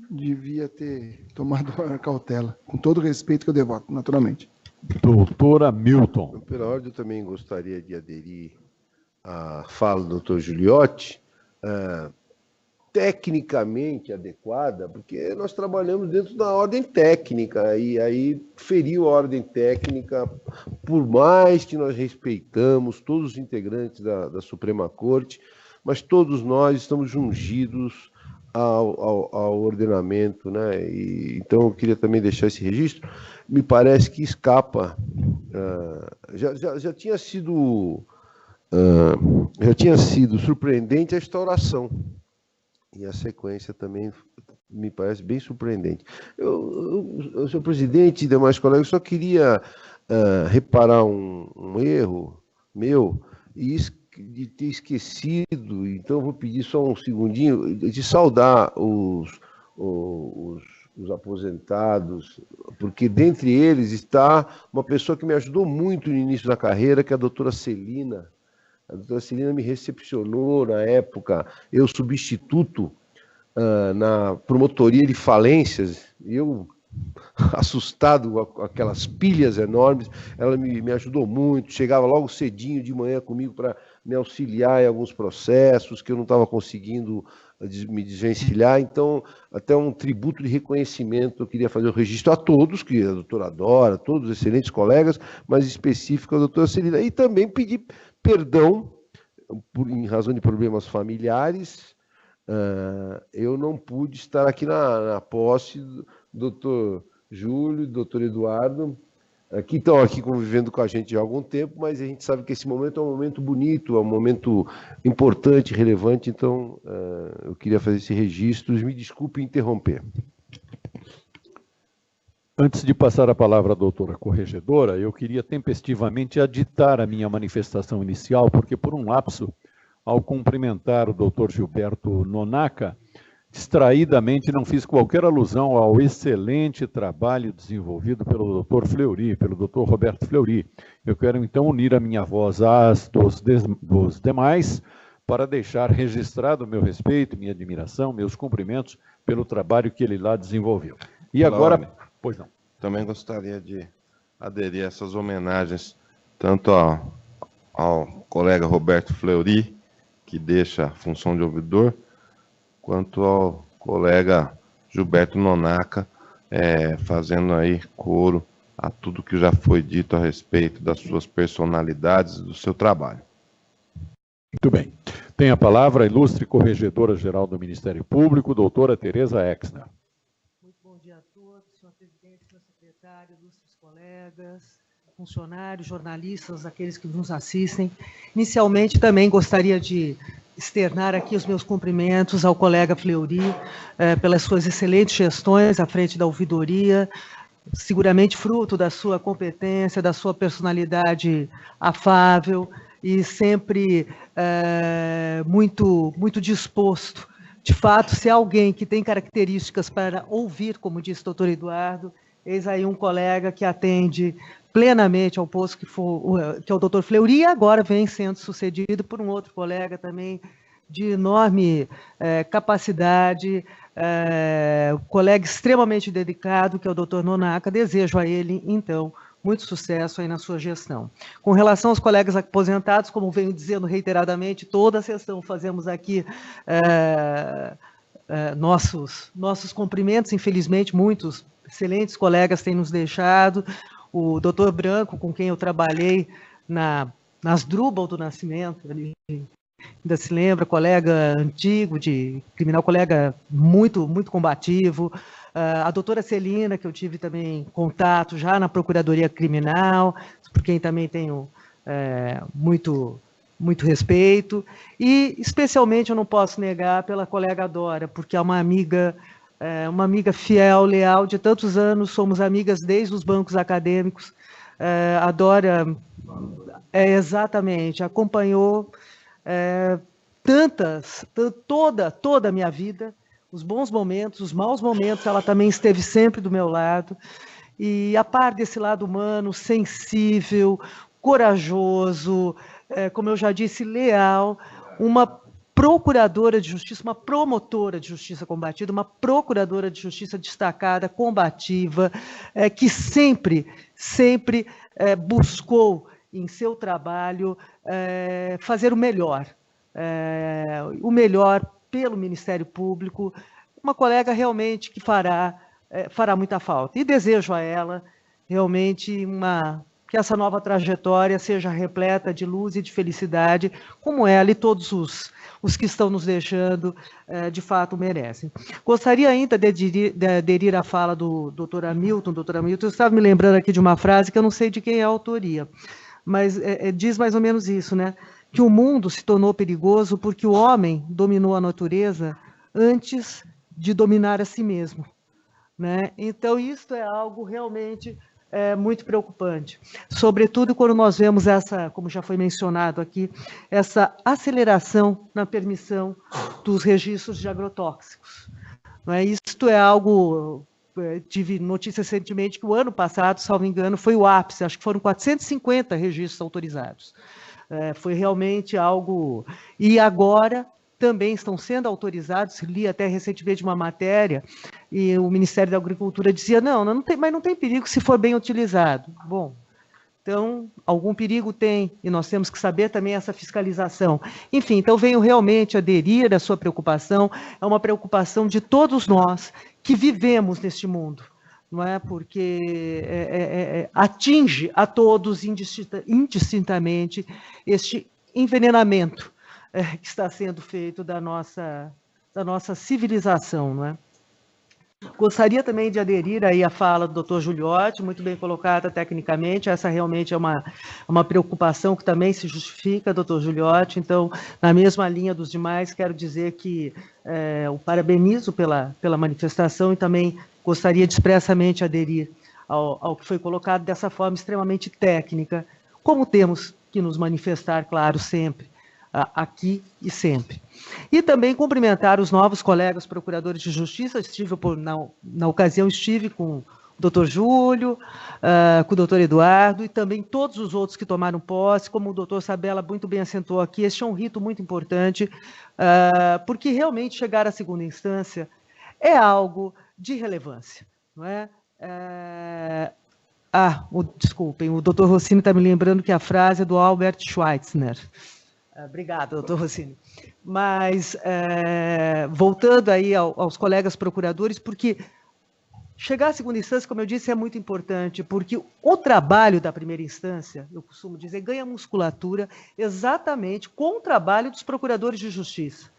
devia ter tomado a cautela, com todo o respeito que eu devoto, naturalmente. Doutor Hamilton. Pela ordem, eu também gostaria de aderir à fala do doutor Giuliotti, tecnicamente adequada, porque nós trabalhamos dentro da ordem técnica, e aí feriu a ordem técnica, por mais que nós respeitamos todos os integrantes da Suprema Corte, mas todos nós estamos jungidos ao ordenamento, né? Então eu queria também deixar esse registro. Me parece que escapa já tinha sido surpreendente a instauração. E a sequência também me parece bem surpreendente. Senhor presidente e demais colegas, eu só queria reparar um erro meu de ter esquecido, então vou pedir só um segundinho, de saudar os aposentados, porque dentre eles está uma pessoa que me ajudou muito no início da carreira, que é a doutora Celina. A doutora Celina me recepcionou na época, eu substituto na promotoria de falências, e eu, assustado com aquelas pilhas enormes, ela me ajudou muito, chegava logo cedinho de manhã comigo para me auxiliar em alguns processos que eu não estava conseguindo me desvencilhar. Então, até um tributo de reconhecimento, eu queria fazer o registro a todos, que a doutora Dora, todos os excelentes colegas, mas específico a doutora Celina, e também pedir perdão, em razão de problemas familiares, eu não pude estar aqui na posse do doutor Júlio, do doutor Eduardo, que estão aqui convivendo com a gente há algum tempo, mas a gente sabe que esse momento é um momento bonito, é um momento importante, relevante, então eu queria fazer esse registro. Me desculpe interromper. Antes de passar a palavra à doutora corregedora, eu queria tempestivamente aditar a minha manifestação inicial, porque por um lapso, ao cumprimentar o doutor Gilberto Nonaka, distraidamente não fiz qualquer alusão ao excelente trabalho desenvolvido pelo doutor Fleury, pelo doutor Roberto Fleury. Eu quero então unir a minha voz às dos demais para deixar registrado o meu respeito, minha admiração, meus cumprimentos pelo trabalho que ele lá desenvolveu. E agora, pois não. Também gostaria de aderir a essas homenagens, tanto ao colega Roberto Fleury, que deixa a função de ouvidor, quanto ao colega Gilberto Nonaka, fazendo aí coro a tudo que já foi dito a respeito das suas personalidades e do seu trabalho. Muito bem. Tem a palavra a ilustre corregedora-geral do Ministério Público, doutora Tereza Exner. Muito bom dia a todos, senhor presidente, senhor secretário, ilustres colegas, funcionários, jornalistas, aqueles que nos assistem. Inicialmente, também gostaria de externar aqui os meus cumprimentos ao colega Fleury pelas suas excelentes gestões à frente da ouvidoria, seguramente fruto da sua competência, da sua personalidade afável e sempre muito disposto. De fato, se há alguém que tem características para ouvir, como disse o doutor Eduardo, eis aí um colega que atende plenamente ao posto que é o doutor Fleury, e agora vem sendo sucedido por um outro colega também de enorme capacidade, colega extremamente dedicado, que é o doutor Nonaka. Desejo a ele, então, muito sucesso aí na sua gestão. Com relação aos colegas aposentados, como venho dizendo reiteradamente, toda a sessão fazemos aqui nossos cumprimentos. Infelizmente, muitos excelentes colegas têm nos deixado. O doutor Branco, com quem eu trabalhei nas Drubal do Nascimento, ele ainda se lembra, colega antigo de criminal, colega muito combativo. A doutora Celina, que eu tive também contato já na Procuradoria Criminal, por quem também tenho muito respeito. E, especialmente, eu não posso negar pela colega Dora, porque é uma amiga fiel, leal, de tantos anos, somos amigas desde os bancos acadêmicos. A Dora, exatamente, acompanhou toda a minha vida, os bons momentos, os maus momentos, ela também esteve sempre do meu lado, e a par desse lado humano, sensível, corajoso, como eu já disse, leal, uma procuradora de justiça, uma promotora de justiça combatida, uma procuradora de justiça destacada, combativa, que sempre buscou em seu trabalho fazer o melhor pelo Ministério Público, uma colega realmente que fará muita falta. E desejo a ela realmente uma que essa nova trajetória seja repleta de luz e de felicidade, como ela e todos os que estão nos deixando, de fato, merecem. Gostaria ainda de aderir à fala do doutor Hamilton. Doutor Hamilton, eu estava me lembrando aqui de uma frase que eu não sei de quem é a autoria, mas diz mais ou menos isso, né? Que o mundo se tornou perigoso porque o homem dominou a natureza antes de dominar a si mesmo, né? Então, isso é algo realmente muito preocupante, sobretudo quando nós vemos essa, como já foi mencionado aqui, essa aceleração na permissão dos registros de agrotóxicos. Não é? Isto é algo, tive notícia recentemente que o ano passado, salvo engano, foi o ápice, acho que foram 450 registros autorizados. Foi realmente algo... E agora também estão sendo autorizados, li até recentemente uma matéria, e o Ministério da Agricultura dizia, mas não tem perigo se for bem utilizado. Bom, então, algum perigo tem, e nós temos que saber também essa fiscalização. Enfim, então venho realmente aderir à sua preocupação, é uma preocupação de todos nós que vivemos neste mundo, não é? Porque atinge a todos indistintamente este envenenamento que está sendo feito da nossa civilização, não é? Gostaria também de aderir aí à fala do Dr. Giuliotti, muito bem colocada tecnicamente, essa realmente é uma preocupação que também se justifica, Dr. Giuliotti, então, na mesma linha dos demais, quero dizer que o parabenizo pela manifestação e também gostaria de expressamente aderir ao que foi colocado dessa forma extremamente técnica, como temos que nos manifestar, claro, sempre, aqui e sempre. E também cumprimentar os novos colegas procuradores de justiça, na ocasião estive com o doutor Júlio, com o doutor Eduardo e também todos os outros que tomaram posse, como o doutor Sabella muito bem acentuou aqui, este é um rito muito importante, porque realmente chegar à segunda instância é algo de relevância, não é? Desculpem, o doutor Rossini está me lembrando que a frase é do Albert Schweitzer. Obrigada, doutor Rossini. Mas, voltando aí aos colegas procuradores, porque chegar à segunda instância, como eu disse, é muito importante, porque o trabalho da primeira instância, eu costumo dizer, ganha musculatura exatamente com o trabalho dos procuradores de justiça.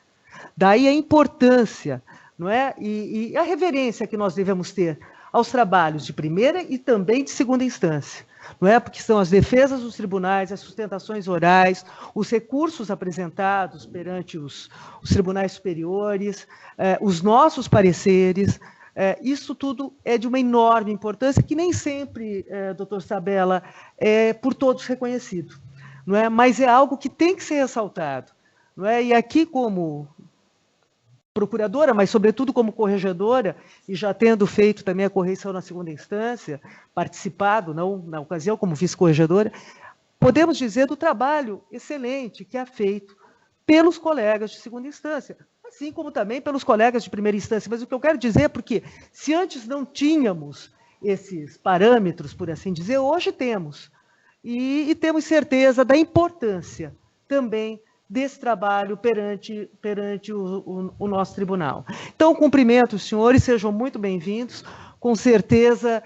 Daí a importância, não é? E a reverência que nós devemos ter aos trabalhos de primeira e também de segunda instância. Não é? Porque são as defesas dos tribunais, as sustentações orais, os recursos apresentados perante os tribunais superiores, os nossos pareceres, isso tudo é de uma enorme importância que nem sempre, doutor Sabella, é por todos reconhecido, não é? Mas é algo que tem que ser ressaltado, não é? E aqui, como procuradora, mas sobretudo como corregedora, e já tendo feito também a correição na segunda instância, participado, não na ocasião como vice-corregedora, podemos dizer do trabalho excelente que é feito pelos colegas de segunda instância, assim como também pelos colegas de primeira instância. Mas o que eu quero dizer é porque, se antes não tínhamos esses parâmetros, por assim dizer, hoje temos. E temos certeza da importância também desse trabalho perante o nosso tribunal. Então, cumprimento os senhores, sejam muito bem-vindos, com certeza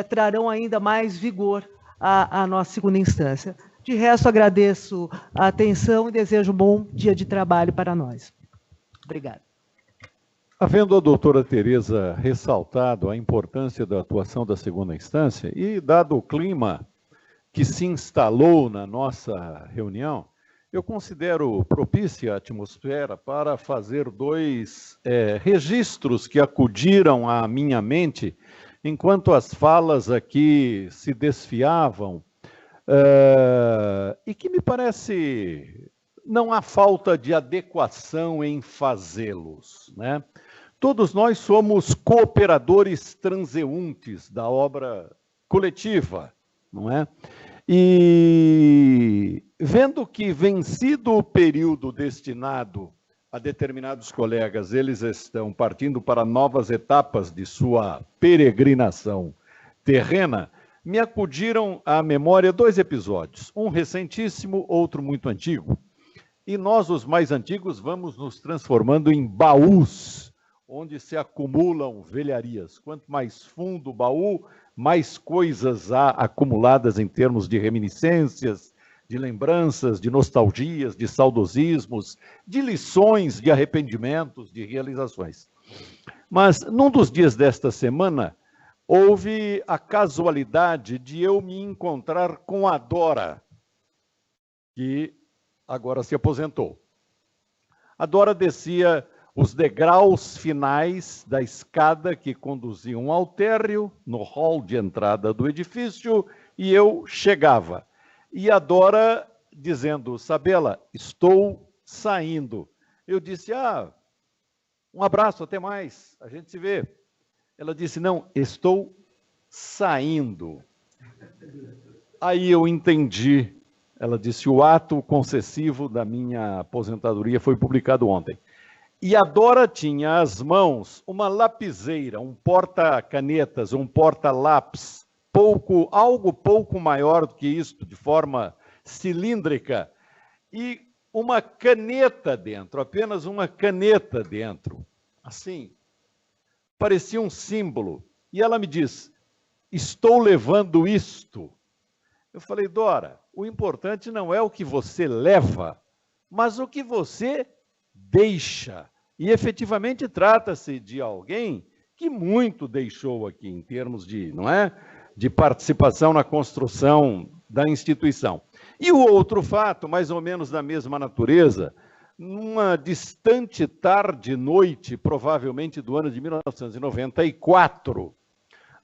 trarão ainda mais vigor à nossa segunda instância. De resto, agradeço a atenção e desejo um bom dia de trabalho para nós. Obrigado. Havendo a doutora Tereza ressaltado a importância da atuação da segunda instância e dado o clima que se instalou na nossa reunião, eu considero propícia a atmosfera para fazer dois registros que acudiram à minha mente enquanto as falas aqui se desfiavam e que me parece não há falta de adequação em fazê-los, né? Todos nós somos cooperadores transeuntes da obra coletiva, não é? E vendo que, vencido o período destinado a determinados colegas, eles estão partindo para novas etapas de sua peregrinação terrena, me acudiram à memória dois episódios, um recentíssimo, outro muito antigo. E nós, os mais antigos, vamos nos transformando em baús, onde se acumulam velharias. Quanto mais fundo o baú, mais coisas há acumuladas em termos de reminiscências, de lembranças, de nostalgias, de saudosismos, de lições, de arrependimentos, de realizações. Mas, num dos dias desta semana, houve a casualidade de eu me encontrar com a Dora, que agora se aposentou. A Dora descia os degraus finais da escada que conduziam ao térreo, no hall de entrada do edifício, e eu chegava. E a Dora dizendo: Sabela, estou saindo. Eu disse: um abraço, até mais, a gente se vê. Ela disse: não, estou saindo. Aí eu entendi. Ela disse: o ato concessivo da minha aposentadoria foi publicado ontem. E a Dora tinha às mãos uma lapiseira, um porta-canetas, um porta-lápis, algo pouco maior do que isto, de forma cilíndrica, e uma caneta dentro, apenas uma caneta dentro, assim, parecia um símbolo. E ela me diz: estou levando isto. Eu falei: Dora, o importante não é o que você leva, mas o que você deixa. E efetivamente trata-se de alguém que muito deixou aqui em termos de, não é, de participação na construção da instituição. E o outro fato, mais ou menos da mesma natureza, numa distante tarde-noite, provavelmente do ano de 1994,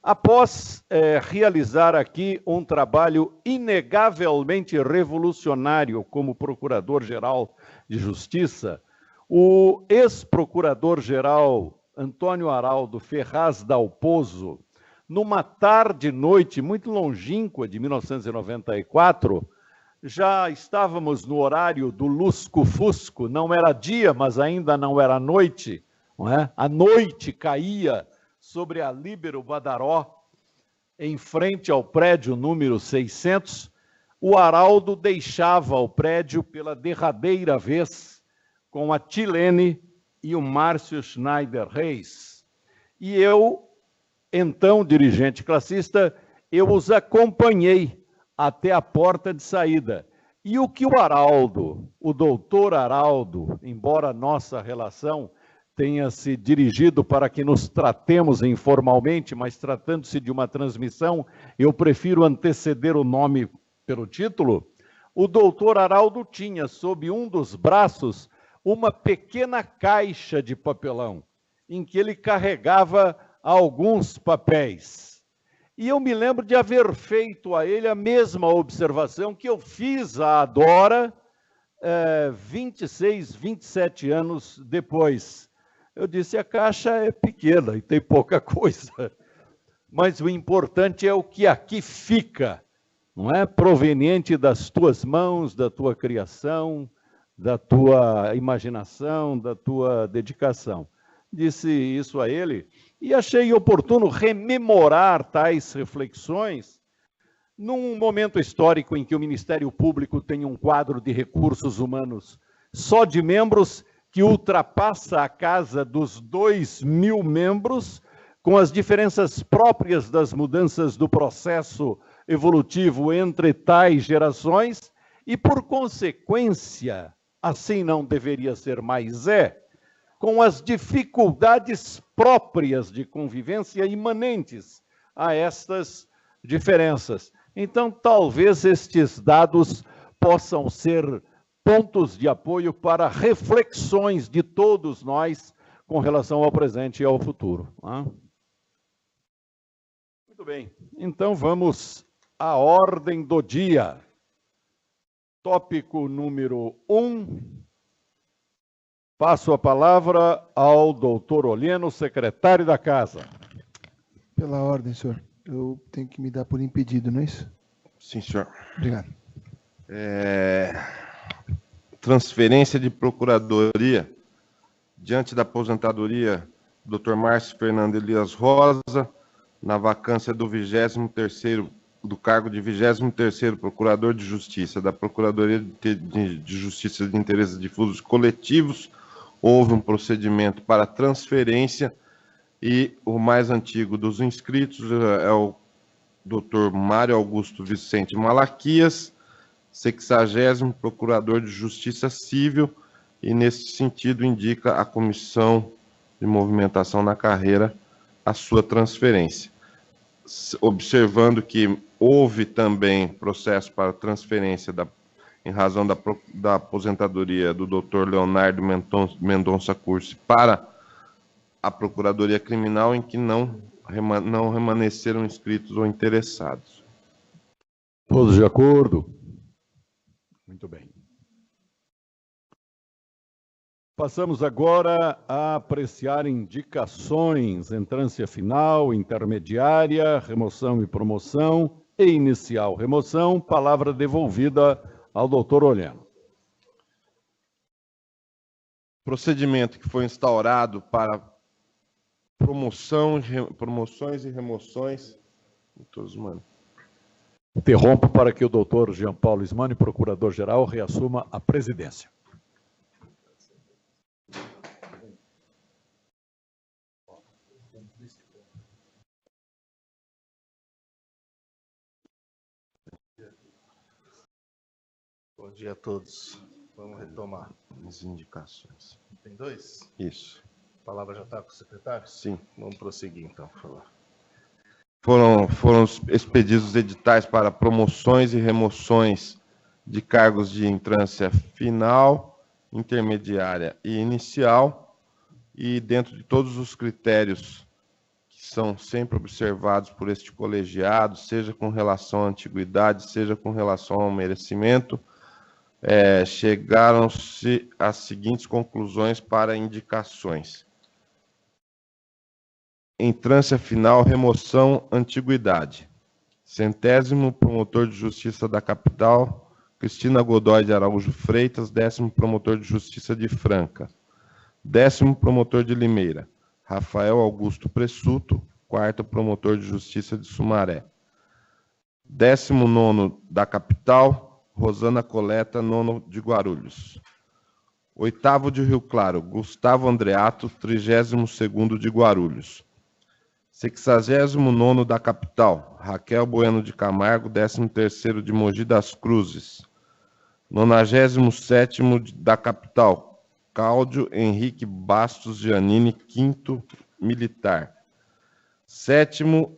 após realizar aqui um trabalho inegavelmente revolucionário como Procurador-Geral de Justiça, o ex-procurador-geral Antônio Araldo Ferraz Dalpozo, numa tarde-noite muito longínqua de 1994, já estávamos no horário do lusco-fusco, não era dia, mas ainda não era noite, não é? A noite caía sobre a Líbero Badaró, em frente ao prédio número 600, o Araldo deixava o prédio pela derradeira vez com a Tilene e o Márcio Schneider Reis. E eu, então dirigente classista, eu os acompanhei até a porta de saída. E o que o Araldo, o doutor Araldo, embora nossa relação tenha se dirigido para que nos tratemos informalmente, mas tratando-se de uma transmissão, eu prefiro anteceder o nome pelo título, o doutor Araldo tinha sob um dos braços uma pequena caixa de papelão, em que ele carregava alguns papéis. E eu me lembro de haver feito a ele a mesma observação que eu fiz à Dora 26, 27 anos depois. Eu disse: a caixa é pequena e tem pouca coisa, mas o importante é o que aqui fica, não é? Proveniente das tuas mãos, da tua criação, da tua imaginação, da tua dedicação. Disse isso a ele e achei oportuno rememorar tais reflexões num momento histórico em que o Ministério Público tem um quadro de recursos humanos só de membros que ultrapassa a casa dos 2.000 membros, com as diferenças próprias das mudanças do processo evolutivo entre tais gerações e, por consequência, assim não deveria ser, mais com as dificuldades próprias de convivência imanentes a estas diferenças. Então, talvez estes dados possam ser pontos de apoio para reflexões de todos nós com relação ao presente e ao futuro. Muito bem, então vamos à ordem do dia. Tópico número 1. Passo a palavra ao doutor Oleno, secretário da Casa. Pela ordem, senhor. Eu tenho que me dar por impedido, não é isso? Sim, senhor. Obrigado. Transferência de procuradoria diante da aposentadoria do Dr. Márcio Fernando Elias Rosa, na vacância do 23º, do cargo de 23º Procurador de Justiça da Procuradoria de Justiça de Interesses Difusos Coletivos. Houve um procedimento para transferência e o mais antigo dos inscritos é o Dr. Mário Augusto Vicente Malaquias, 60º Procurador de Justiça Civil, e, nesse sentido, indica a Comissão de Movimentação na Carreira a sua transferência. Observando que houve também processo para transferência em razão da aposentadoria do Dr. Leonardo Mendonça Cursi para a Procuradoria Criminal, em que não remanesceram inscritos ou interessados. Todos de acordo? Muito bem. Passamos agora a apreciar indicações, entrância final, intermediária, remoção e promoção e inicial remoção. Palavra devolvida ao doutor Olheno. Procedimento que foi instaurado para promoções e remoções. Interrompo para que o doutor Jean Paulo Ismani, procurador-geral, reassuma a presidência. Bom dia a todos. Vamos retomar. As indicações. Tem dois? Isso. A palavra já está com o secretário? Sim. Vamos prosseguir, então, por favor. Foram expedidos os editais para promoções e remoções de cargos de entrância final, intermediária e inicial, e dentro de todos os critérios que são sempre observados por este colegiado, seja com relação à antiguidade, seja com relação ao merecimento, chegaram-se às seguintes conclusões para indicações. Entrância final, remoção, antiguidade. 100º Promotor de Justiça da Capital, Cristina Godoy de Araújo Freitas, 10º Promotor de Justiça de Franca. 10º Promotor de Limeira, Rafael Augusto Pressuto, 4º Promotor de Justiça de Sumaré. 19º da Capital, Rosana Coleta, 9º de Guarulhos. 8º de Rio Claro, Gustavo Andreato, 32º de Guarulhos. 69º da Capital, Raquel Bueno de Camargo, 13º de Mogi das Cruzes. 97º da Capital, Cláudio Henrique Bastos Giannini, 5º Militar. 7º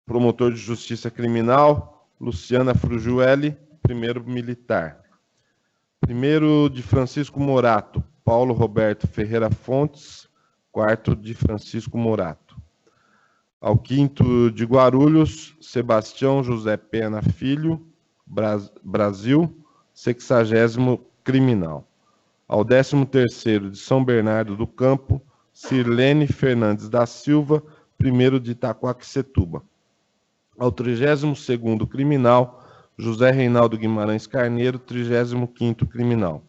Promotor de Justiça Criminal, Luciana Frugiueli, 1º Militar. 1º de Francisco Morato, Paulo Roberto Ferreira Fontes, 4º de Francisco Morato. Ao 5º de Guarulhos, Sebastião José Pena Filho, Brasil, 60º Criminal. Ao 13º de São Bernardo do Campo, Sirlene Fernandes da Silva, 1º de Itaquaquecetuba. Ao 32º Criminal, José Reinaldo Guimarães Carneiro, 35º Criminal.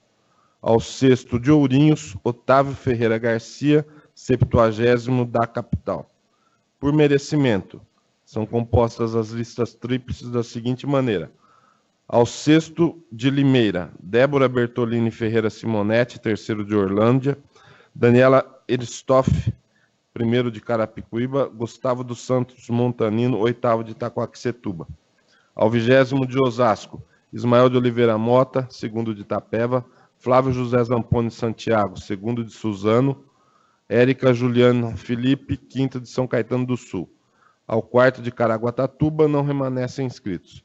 Ao 6º de Ourinhos, Otávio Ferreira Garcia, 70º da Capital. Por merecimento, são compostas as listas tríplices da seguinte maneira. Ao 6º de Limeira, Débora Bertolini Ferreira Simonetti, 3º de Orlândia. Daniela Eristoff, 1º de Carapicuíba. Gustavo dos Santos Montanino, 8º de Itaquaquecetuba. Ao 20º de Osasco, Ismael de Oliveira Mota, 2º de Itapeva. Flávio José Zamponi Santiago, 2º de Suzano. Érica Juliana Felipe, 5º de São Caetano do Sul. Ao 4º de Caraguatatuba, não remanescem inscritos.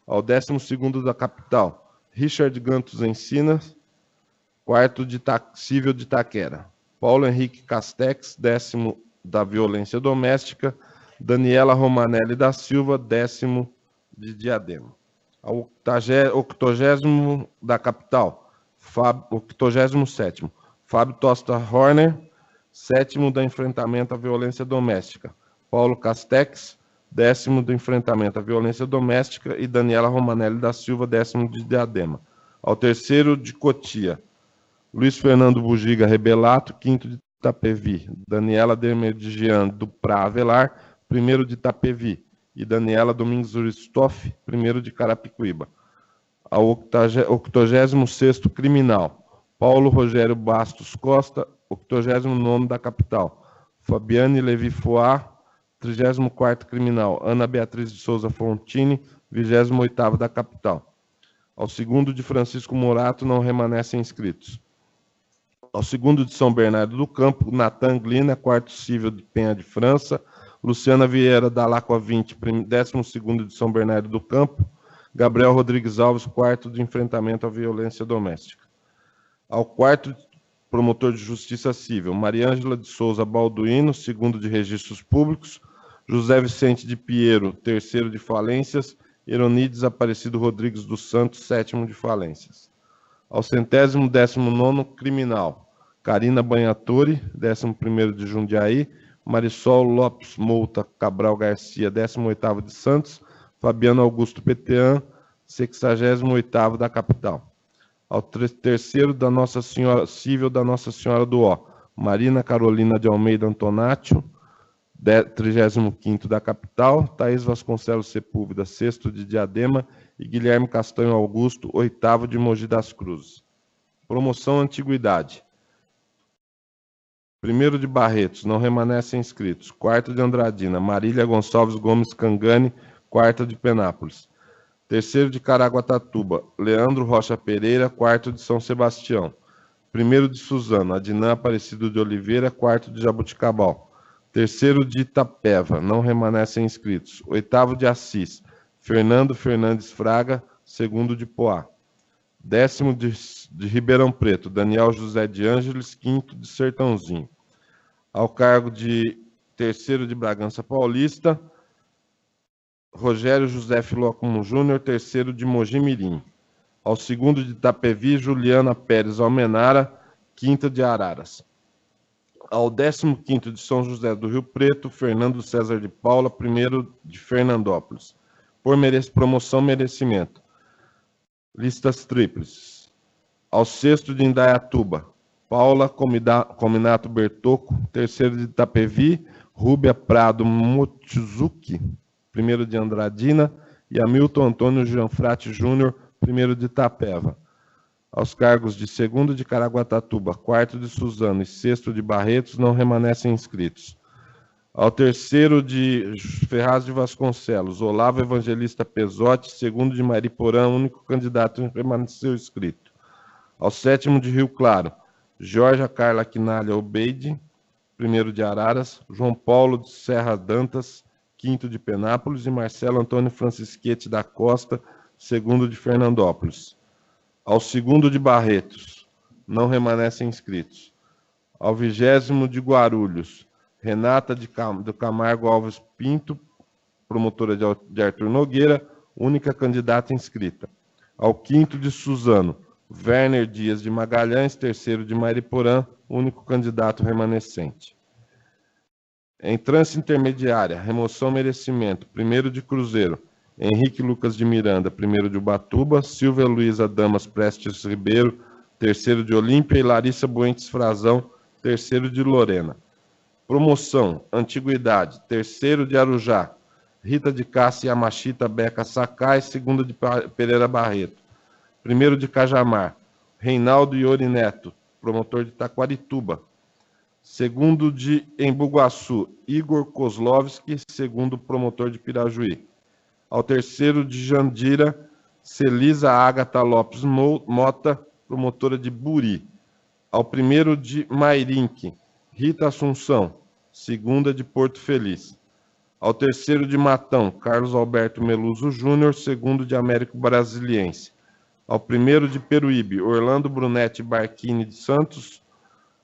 Ao 12º da Capital, Richard Gantos Encinas, 4º de Cível de Itaquera. Paulo Henrique Castex, 10º da Violência Doméstica. Daniela Romanelli da Silva, 10º de Diadema. Ao 80º da Capital, 87º, Fábio Tosta Horner, 7º do Enfrentamento à Violência Doméstica, Paulo Castex, 10º do Enfrentamento à Violência Doméstica, e Daniela Romanelli da Silva, 10º de Diadema. Ao 3º de Cotia, Luiz Fernando Bugiga Rebelato, 5º de Itapevi, Daniela Dermedigian do Prá Avelar, 1º de Itapevi, e Daniela Domingos Uristoff, 1º de Carapicuíba. Ao 86º Criminal, Paulo Rogério Bastos Costa, 89º da Capital, Fabiane Levi Foá, 34º criminal, Ana Beatriz de Souza Fontini, 28º da capital. Ao segundo de Francisco Morato não remanescem inscritos. Ao segundo de São Bernardo do Campo, Natan Glina, 4º civil de Penha de França, Luciana Vieira da Lacua 20, 12º de São Bernardo do Campo, Gabriel Rodrigues Alves, 4º de enfrentamento à violência doméstica. Ao 4º promotor de Justiça Civil, Mariângela de Souza Balduino, 2º de Registros Públicos, José Vicente de Piero, 3º de Falências, Eronides Aparecido Rodrigues dos Santos, 7º de Falências. Ao 119º criminal, Carina Banhatori, 11º de Jundiaí, Marisol Lopes Mouta Cabral Garcia, 18º de Santos, Fabiano Augusto Petean, 68º da capital. Ao terceiro da Nossa Senhora Civil da Nossa Senhora do Ó, Marina Carolina de Almeida Antonátio, 35º da capital, Thaís Vasconcelos Sepúlveda, 6º de Diadema, e Guilherme Castanho Augusto, 8º de Mogi das Cruzes. Promoção Antiguidade. 1º de Barretos, não remanescem inscritos. 4º de Andradina, Marília Gonçalves Gomes Cangani, 4º de Penápolis. 3º de Caraguatatuba, Leandro Rocha Pereira, 4º de São Sebastião. 1º de Suzano, Adinã Aparecido de Oliveira, 4º de Jabuticabal. 3º de Itapeva, não remanescem inscritos. 8º de Assis, Fernando Fernandes Fraga, 2º de Poá. 10º de Ribeirão Preto, Daniel José de Ângeles, 5º de Sertãozinho. Ao cargo de 3º de Bragança Paulista, Rogério José Filóculo Júnior, 3º de Mogi Mirim. Ao 2º de Itapevi, Juliana Pérez Almenara, 5ª de Araras. Ao 15º de São José do Rio Preto, Fernando César de Paula, 1º de Fernandópolis. Por promoção, merecimento. Listas tríplices. Ao 6º de Indaiatuba, Paula Cominato Bertocco, 3º de Itapevi, Rúbia Prado Mochizuki, 1º de Andradina, e Hamilton Antônio Gianfrati Júnior, 1º de Itapeva. Aos cargos de 2º de Caraguatatuba, 4º de Suzano e 6º de Barretos não remanescem inscritos. Ao 3º de Ferraz de Vasconcelos, Olavo Evangelista Pesotti, 2º de Mariporã, único candidato permaneceu inscrito. Ao 7º de Rio Claro, Jorge Carla Quinalha Obeide, 1º de Araras, João Paulo de Serra Dantas, 5º de Penápolis, e Marcelo Antônio Francisquete da Costa, 2º de Fernandópolis. Ao 2º de Barretos, não remanescem inscritos. Ao 20º de Guarulhos, Renata do Camargo Alves Pinto, promotora de Arthur Nogueira, única candidata inscrita. Ao 5º de Suzano, Werner Dias de Magalhães, 3º de Mariporã, único candidato remanescente. Em trânsito intermediária, remoção merecimento, 1º de Cruzeiro, Henrique Lucas de Miranda, 1º de Ubatuba, Silvia Luiza Damas Prestes Ribeiro, 3º de Olímpia, e Larissa Buentes Frazão, 3º de Lorena. Promoção, Antiguidade, 3º de Arujá, Rita de Cássia Yamashita Beca Sakai, 2º de Pereira Barreto. 1º de Cajamar, Reinaldo Iori Neto, promotor de Taquarituba. 2º de Embu-Guaçu, Igor Kozlovski, 2º promotor de Pirajuí. Ao 3º de Jandira, Celisa Ágata Lopes Mota, promotora de Buri. Ao 1º de Mairinque, Rita Assunção, 2ª de Porto Feliz. Ao 3º de Matão, Carlos Alberto Meluso Júnior, 2º de Américo Brasiliense. Ao 1º de Peruíbe, Orlando Brunetti Barquini de Santos,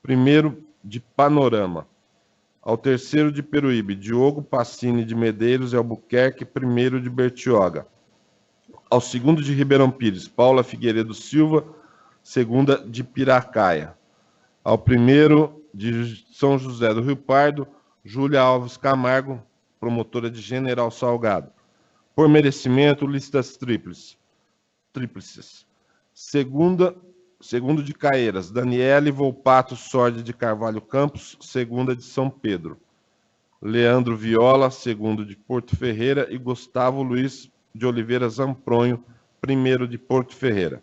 1º de Panorama. Ao 3º de Peruíbe, Diogo Passini de Medeiros e Albuquerque, 1º de Bertioga. Ao 2º de Ribeirão Pires, Paula Figueiredo Silva, 2ª de Piracaia. Ao 1º de São José do Rio Pardo, Júlia Alves Camargo, promotora de General Salgado. Por merecimento, listas tríplices. 2º de Caeiras, Daniele Volpato Sordi de Carvalho Campos, 2ª de São Pedro. Leandro Viola, 2º de Porto Ferreira, e Gustavo Luiz de Oliveira Zampronho, 1º de Porto Ferreira.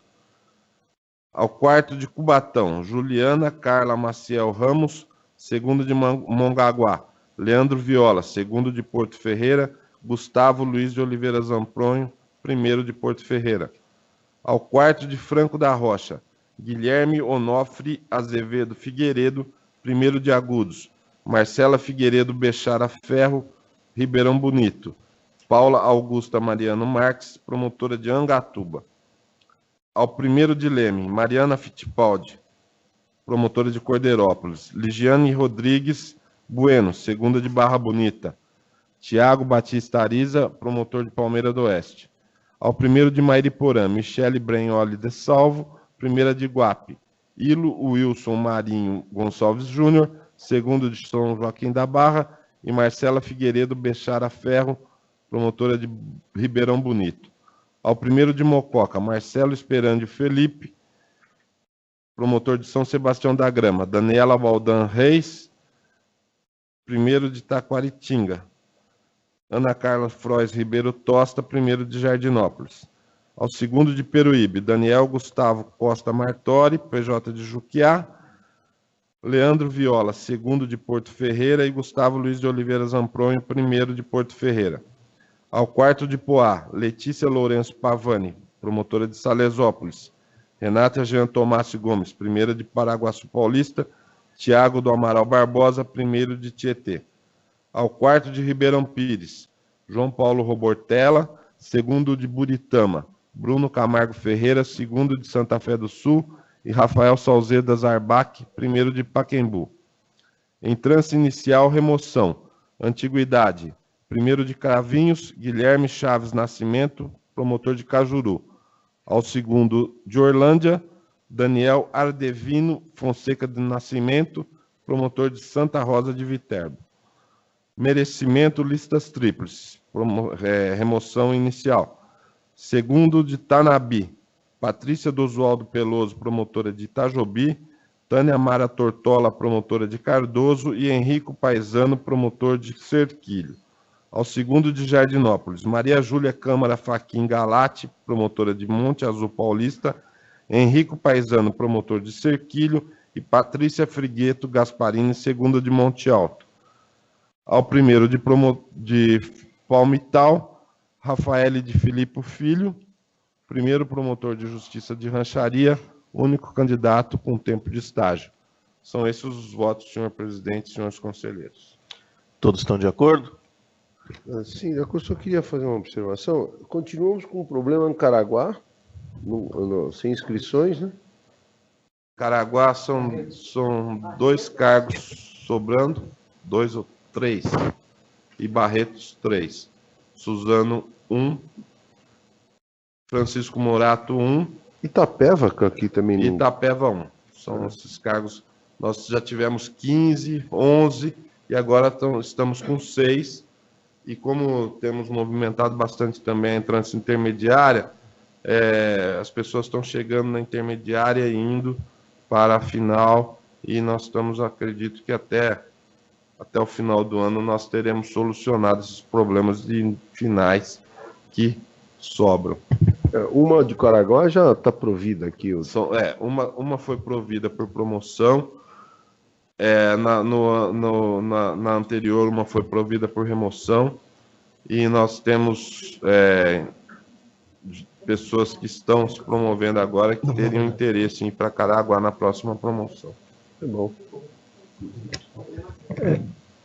Ao 4º de Cubatão, Juliana Carla Maciel Ramos, 2º de Mongaguá, Leandro Viola, segundo de Porto Ferreira, Gustavo Luiz de Oliveira Zampronho, primeiro de Porto Ferreira. Ao quarto de Franco da Rocha, Guilherme Onofre Azevedo Figueiredo, primeiro de Agudos. Marcela Figueiredo Bechara Ferro, Ribeirão Bonito. Paula Augusta Mariano Marques, promotora de Angatuba. Ao primeiro de Leme, Mariana Fittipaldi, promotora de Cordeirópolis. Ligiane Rodrigues Bueno, segunda de Barra Bonita. Tiago Batista Ariza, promotor de Palmeira do Oeste. Ao primeiro de Mairiporã, Michele Brenholi de Salvo, primeira de Guape. Ilo Wilson Marinho Gonçalves Júnior, segundo de São Joaquim da Barra. E Marcela Figueiredo Bechara Ferro, promotora de Ribeirão Bonito. Ao primeiro de Mococa, Marcelo Esperandio Felipe, promotor de São Sebastião da Grama. Daniela Valdan Reis, primeiro de Taquaritinga. Ana Carla Frois Ribeiro Tosta, primeiro de Jardinópolis. Ao segundo de Peruíbe, Daniel Gustavo Costa Martori, PJ de Juquiá. Leandro Viola, segundo de Porto Ferreira, e Gustavo Luiz de Oliveira Zampronho, primeiro de Porto Ferreira. Ao quarto de Poá, Letícia Lourenço Pavani, promotora de Salesópolis. Renata Jean Tomassi Gomes, primeira de Paraguaçu Paulista. Tiago do Amaral Barbosa, primeiro de Tietê. Ao quarto de Ribeirão Pires, João Paulo Robortella, segundo de Buritama. Bruno Camargo Ferreira, segundo de Santa Fé do Sul. E Rafael Salzeda Zarbach, primeiro de Paquembu. Em trânsito inicial, remoção. Antiguidade, primeiro de Cravinhos, Guilherme Chaves Nascimento, promotor de Cajuru. Ao segundo de Orlândia, Daniel Ardevino Fonseca de Nascimento, promotor de Santa Rosa de Viterbo. Merecimento, listas tríplices, remoção inicial. Segundo de Tanabi, Patrícia Dosualdo Peloso, promotora de Itajobi. Tânia Mara Tortola, promotora de Cardoso. E Henrico Paisano, promotor de Cerquilho. Ao segundo de Jardinópolis, Maria Júlia Câmara Faquim Galati, promotora de Monte Azul Paulista. Henrico Paisano, promotor de Cerquilho. E Patrícia Frigueto Gasparini, segunda de Monte Alto. Ao primeiro de Palmital, Rafael de Filipe Filho, primeiro promotor de Justiça de Rancharia, único candidato com tempo de estágio. São esses os votos, senhor presidente e senhores conselheiros. Todos estão de acordo? Sim, eu só queria fazer uma observação. Continuamos com o problema em Caraguá, sem inscrições, né? Caraguá são 2 cargos sobrando, 2 ou 3, e Barretos 3. Suzano 1, Francisco Morato 1. Itapeva aqui também. Itapeva 1. São esses cargos. Nós já tivemos 15, 11 e agora estamos com 6. E como temos movimentado bastante também a entrância intermediária, as pessoas estão chegando na intermediária e indo para a final, e nós estamos, acredito que até o final do ano nós teremos solucionado esses problemas de finais que sobram. Uma de Caraguá já está provida aqui. Uma foi provida por promoção, na anterior uma foi provida por remoção, e nós temos pessoas que estão se promovendo agora que teriam interesse em ir para Caraguá na próxima promoção. É bom.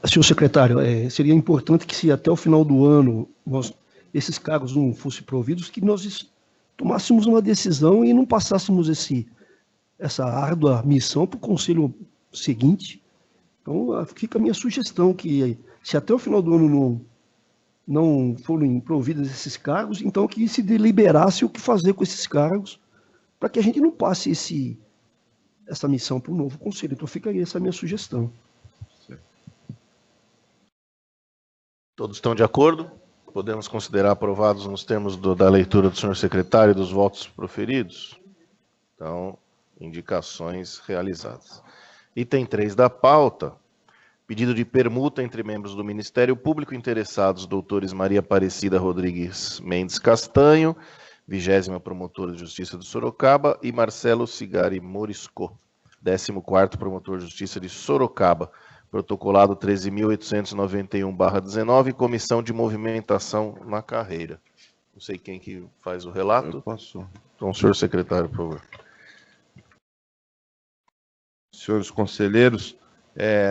Senhor secretário, seria importante que, se até o final do ano esses cargos não fossem providos, que nós tomássemos uma decisão e não passássemos essa árdua missão para o conselho seguinte. Então, fica a minha sugestão, que se até o final do ano não forem providos esses cargos, então que se deliberasse o que fazer com esses cargos, para que a gente não passe essa missão para o novo conselho. Então, fica aí essa minha sugestão. Todos estão de acordo? Podemos considerar aprovados nos termos da leitura do senhor secretário e dos votos proferidos? Então, indicações realizadas. Item 3 da pauta, pedido de permuta entre membros do Ministério Público interessados, doutores Maria Aparecida Rodrigues Mendes Castanho, 20ª Promotora de Justiça de Sorocaba, e Marcelo Cigari Morisco, 14º Promotor de Justiça de Sorocaba, protocolado 13.891/19, Comissão de Movimentação na Carreira. Não sei quem que faz o relato. Eu posso. Então, senhor secretário, por favor. Senhores conselheiros,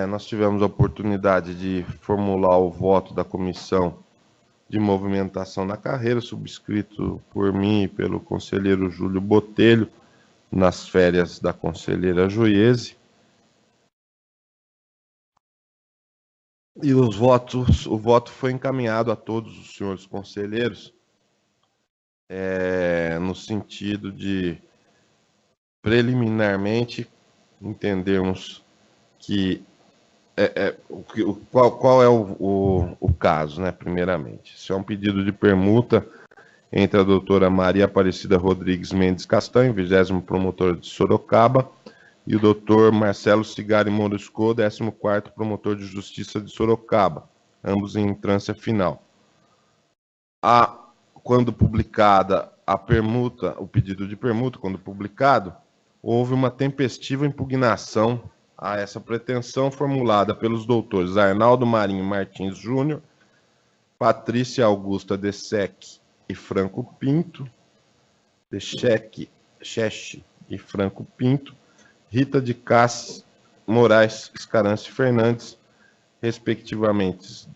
nós tivemos a oportunidade de formular o voto da Comissão de Movimentação na Carreira, subscrito por mim e pelo conselheiro Júlio Botelho, nas férias da conselheira Joiese. E o voto foi encaminhado a todos os senhores conselheiros, no sentido de, preliminarmente, entendermos que qual é o caso, né, primeiramente. Isso é um pedido de permuta entre a doutora Maria Aparecida Rodrigues Mendes Castanho, 20º promotor de Sorocaba, e o doutor Marcelo Cigari Morisco, 14º promotor de Justiça de Sorocaba, ambos em instância final. Quando publicada a permuta, o pedido de permuta, quando publicado, houve uma tempestiva impugnação a essa pretensão formulada pelos doutores Arnaldo Marinho Martins Júnior, Patrícia Augusta Dessec e Franco Pinto, Cheche e Franco Pinto, Rita de Cassis Moraes Escarance Fernandes, respectivamente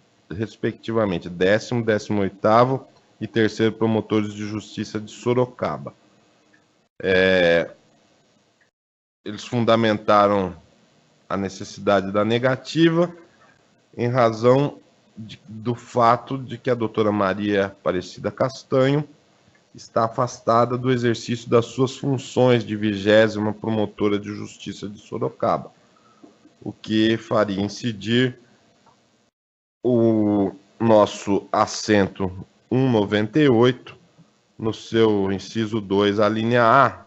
10º, 18º e 3º promotores de justiça de Sorocaba. Eles fundamentaram a necessidade da negativa em razão do fato de que a doutora Maria Aparecida Castanho está afastada do exercício das suas funções de 20ª promotora de justiça de Sorocaba, o que faria incidir o nosso assento 198 no seu inciso 2, a linha A,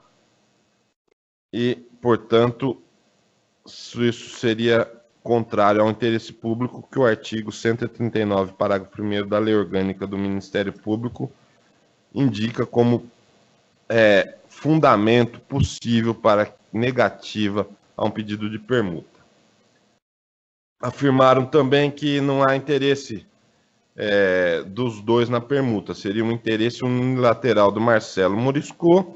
e, portanto, isso seria contrário ao interesse público que o artigo 139, parágrafo 1º da Lei Orgânica do Ministério Público indica como fundamento possível para negativa a um pedido de permuta. Afirmaram também que não há interesse dos dois na permuta, seria um interesse unilateral do Marcelo Morisco,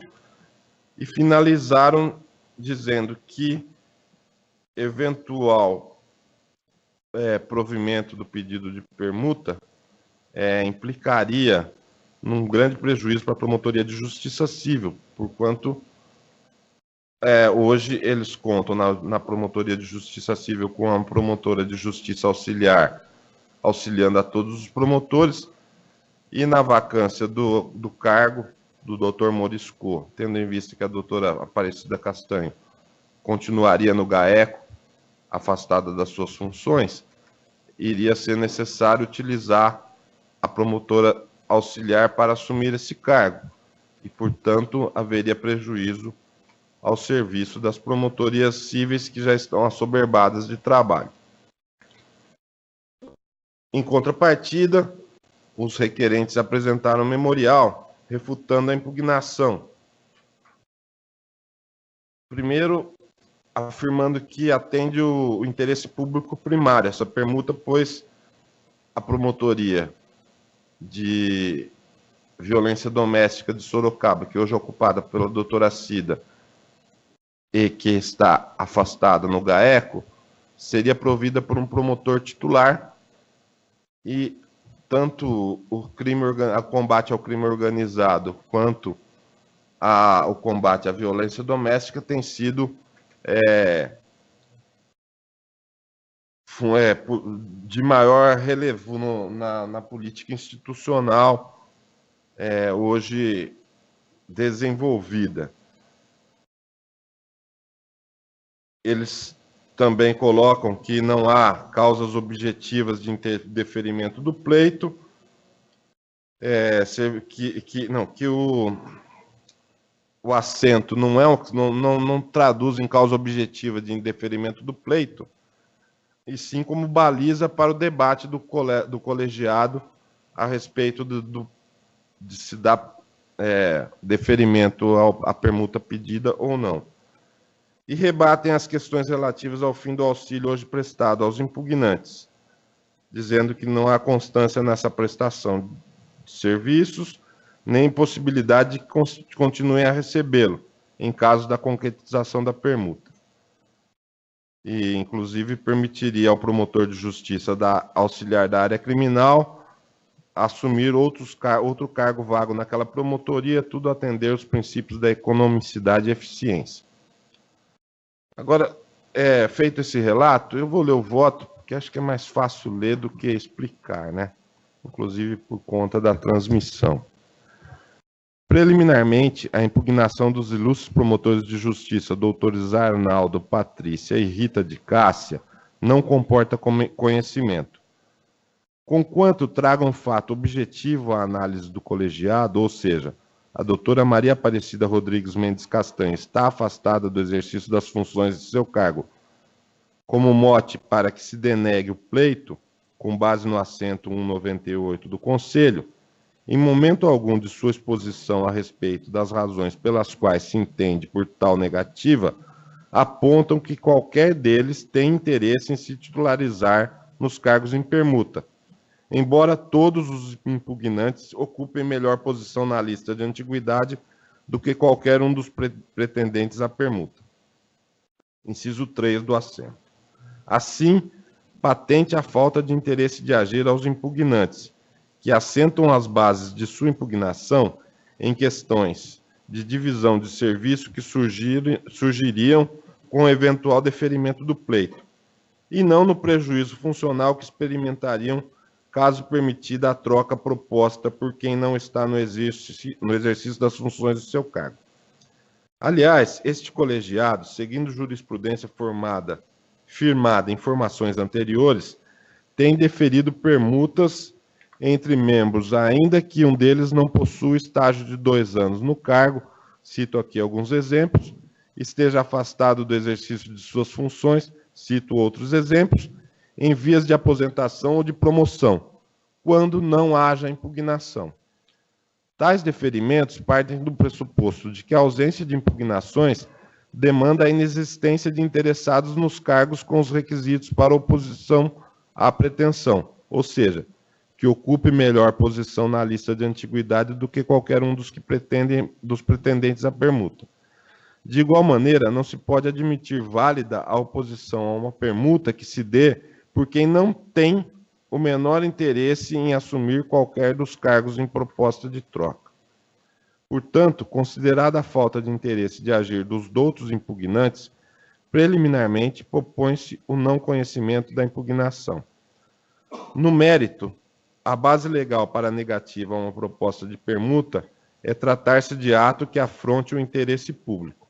e finalizaram dizendo que eventual provimento do pedido de permuta implicaria num grande prejuízo para a Promotoria de Justiça Civil, porquanto hoje eles contam na Promotoria de Justiça Civil com a promotora de Justiça Auxiliar, auxiliando a todos os promotores, e na vacância do cargo do doutor Morisco, tendo em vista que a doutora Aparecida Castanho continuaria no GAECO, afastada das suas funções, iria ser necessário utilizar a promotora auxiliar para assumir esse cargo, e, portanto, haveria prejuízo ao serviço das promotorias cíveis que já estão assoberbadas de trabalho. Em contrapartida, os requerentes apresentaram um memorial refutando a impugnação. Primeiro, afirmando que atende o interesse público primário, essa permuta, pois a promotoria de violência doméstica de Sorocaba, que hoje é ocupada pela doutora Cida e que está afastada no GAECO, seria provida por um promotor titular, e tanto o combate ao crime organizado quanto o combate à violência doméstica tem sido de maior relevo na política institucional hoje desenvolvida. Eles também colocam que não há causas objetivas de deferimento do pleito, que o assento não traduz em causa objetiva de indeferimento do pleito, e sim como baliza para o debate do colegiado a respeito de se dar deferimento à permuta pedida ou não. e rebatem as questões relativas ao fim do auxílio hoje prestado aos impugnantes, dizendo que não há constância nessa prestação de serviços, nem possibilidade de que continuem a recebê-lo, em caso da concretização da permuta. E, inclusive, permitiria ao promotor de justiça auxiliar da área criminal assumir outro cargo vago naquela promotoria, tudo atender os princípios da economicidade e eficiência. Agora, feito esse relato, eu vou ler o voto, porque acho que é mais fácil ler do que explicar, né? Inclusive por conta da transmissão. Preliminarmente, a impugnação dos ilustres promotores de justiça, doutores Arnaldo, Patrícia e Rita de Cássia, não comporta conhecimento. Conquanto traga um fato objetivo à análise do colegiado, ou seja, a doutora Maria Aparecida Rodrigues Mendes Castanho está afastada do exercício das funções de seu cargo, como mote para que se denegue o pleito, com base no assento 198 do Conselho, em momento algum de sua exposição a respeito das razões pelas quais se entende por tal negativa, apontam que qualquer deles tem interesse em se titularizar nos cargos em permuta, embora todos os impugnantes ocupem melhor posição na lista de antiguidade do que qualquer um dos pretendentes à permuta. Inciso 3 do assento. Assim, patente a falta de interesse de agir aos impugnantes, que assentam as bases de sua impugnação em questões de divisão de serviço que surgiriam com o eventual deferimento do pleito, e não no prejuízo funcional que experimentariam caso permitida a troca proposta por quem não está no exercício das funções do seu cargo. Aliás, este colegiado, seguindo jurisprudência firmada em informações anteriores, tem deferido permutas entre membros, ainda que um deles não possua estágio de 2 anos no cargo, cito aqui alguns exemplos, esteja afastado do exercício de suas funções, cito outros exemplos, em vias de aposentação ou de promoção, quando não haja impugnação. Tais deferimentos partem do pressuposto de que a ausência de impugnações demanda a inexistência de interessados nos cargos com os requisitos para oposição à pretensão, ou seja, que ocupe melhor posição na lista de antiguidade do que qualquer um dos pretendentes à permuta. De igual maneira, não se pode admitir válida a oposição a uma permuta que se dê por quem não tem o menor interesse em assumir qualquer dos cargos em proposta de troca. Portanto, considerada a falta de interesse de agir dos doutos impugnantes, preliminarmente propõe-se o não conhecimento da impugnação. No mérito, a base legal para a negativa a uma proposta de permuta é tratar-se de ato que afronte o interesse público.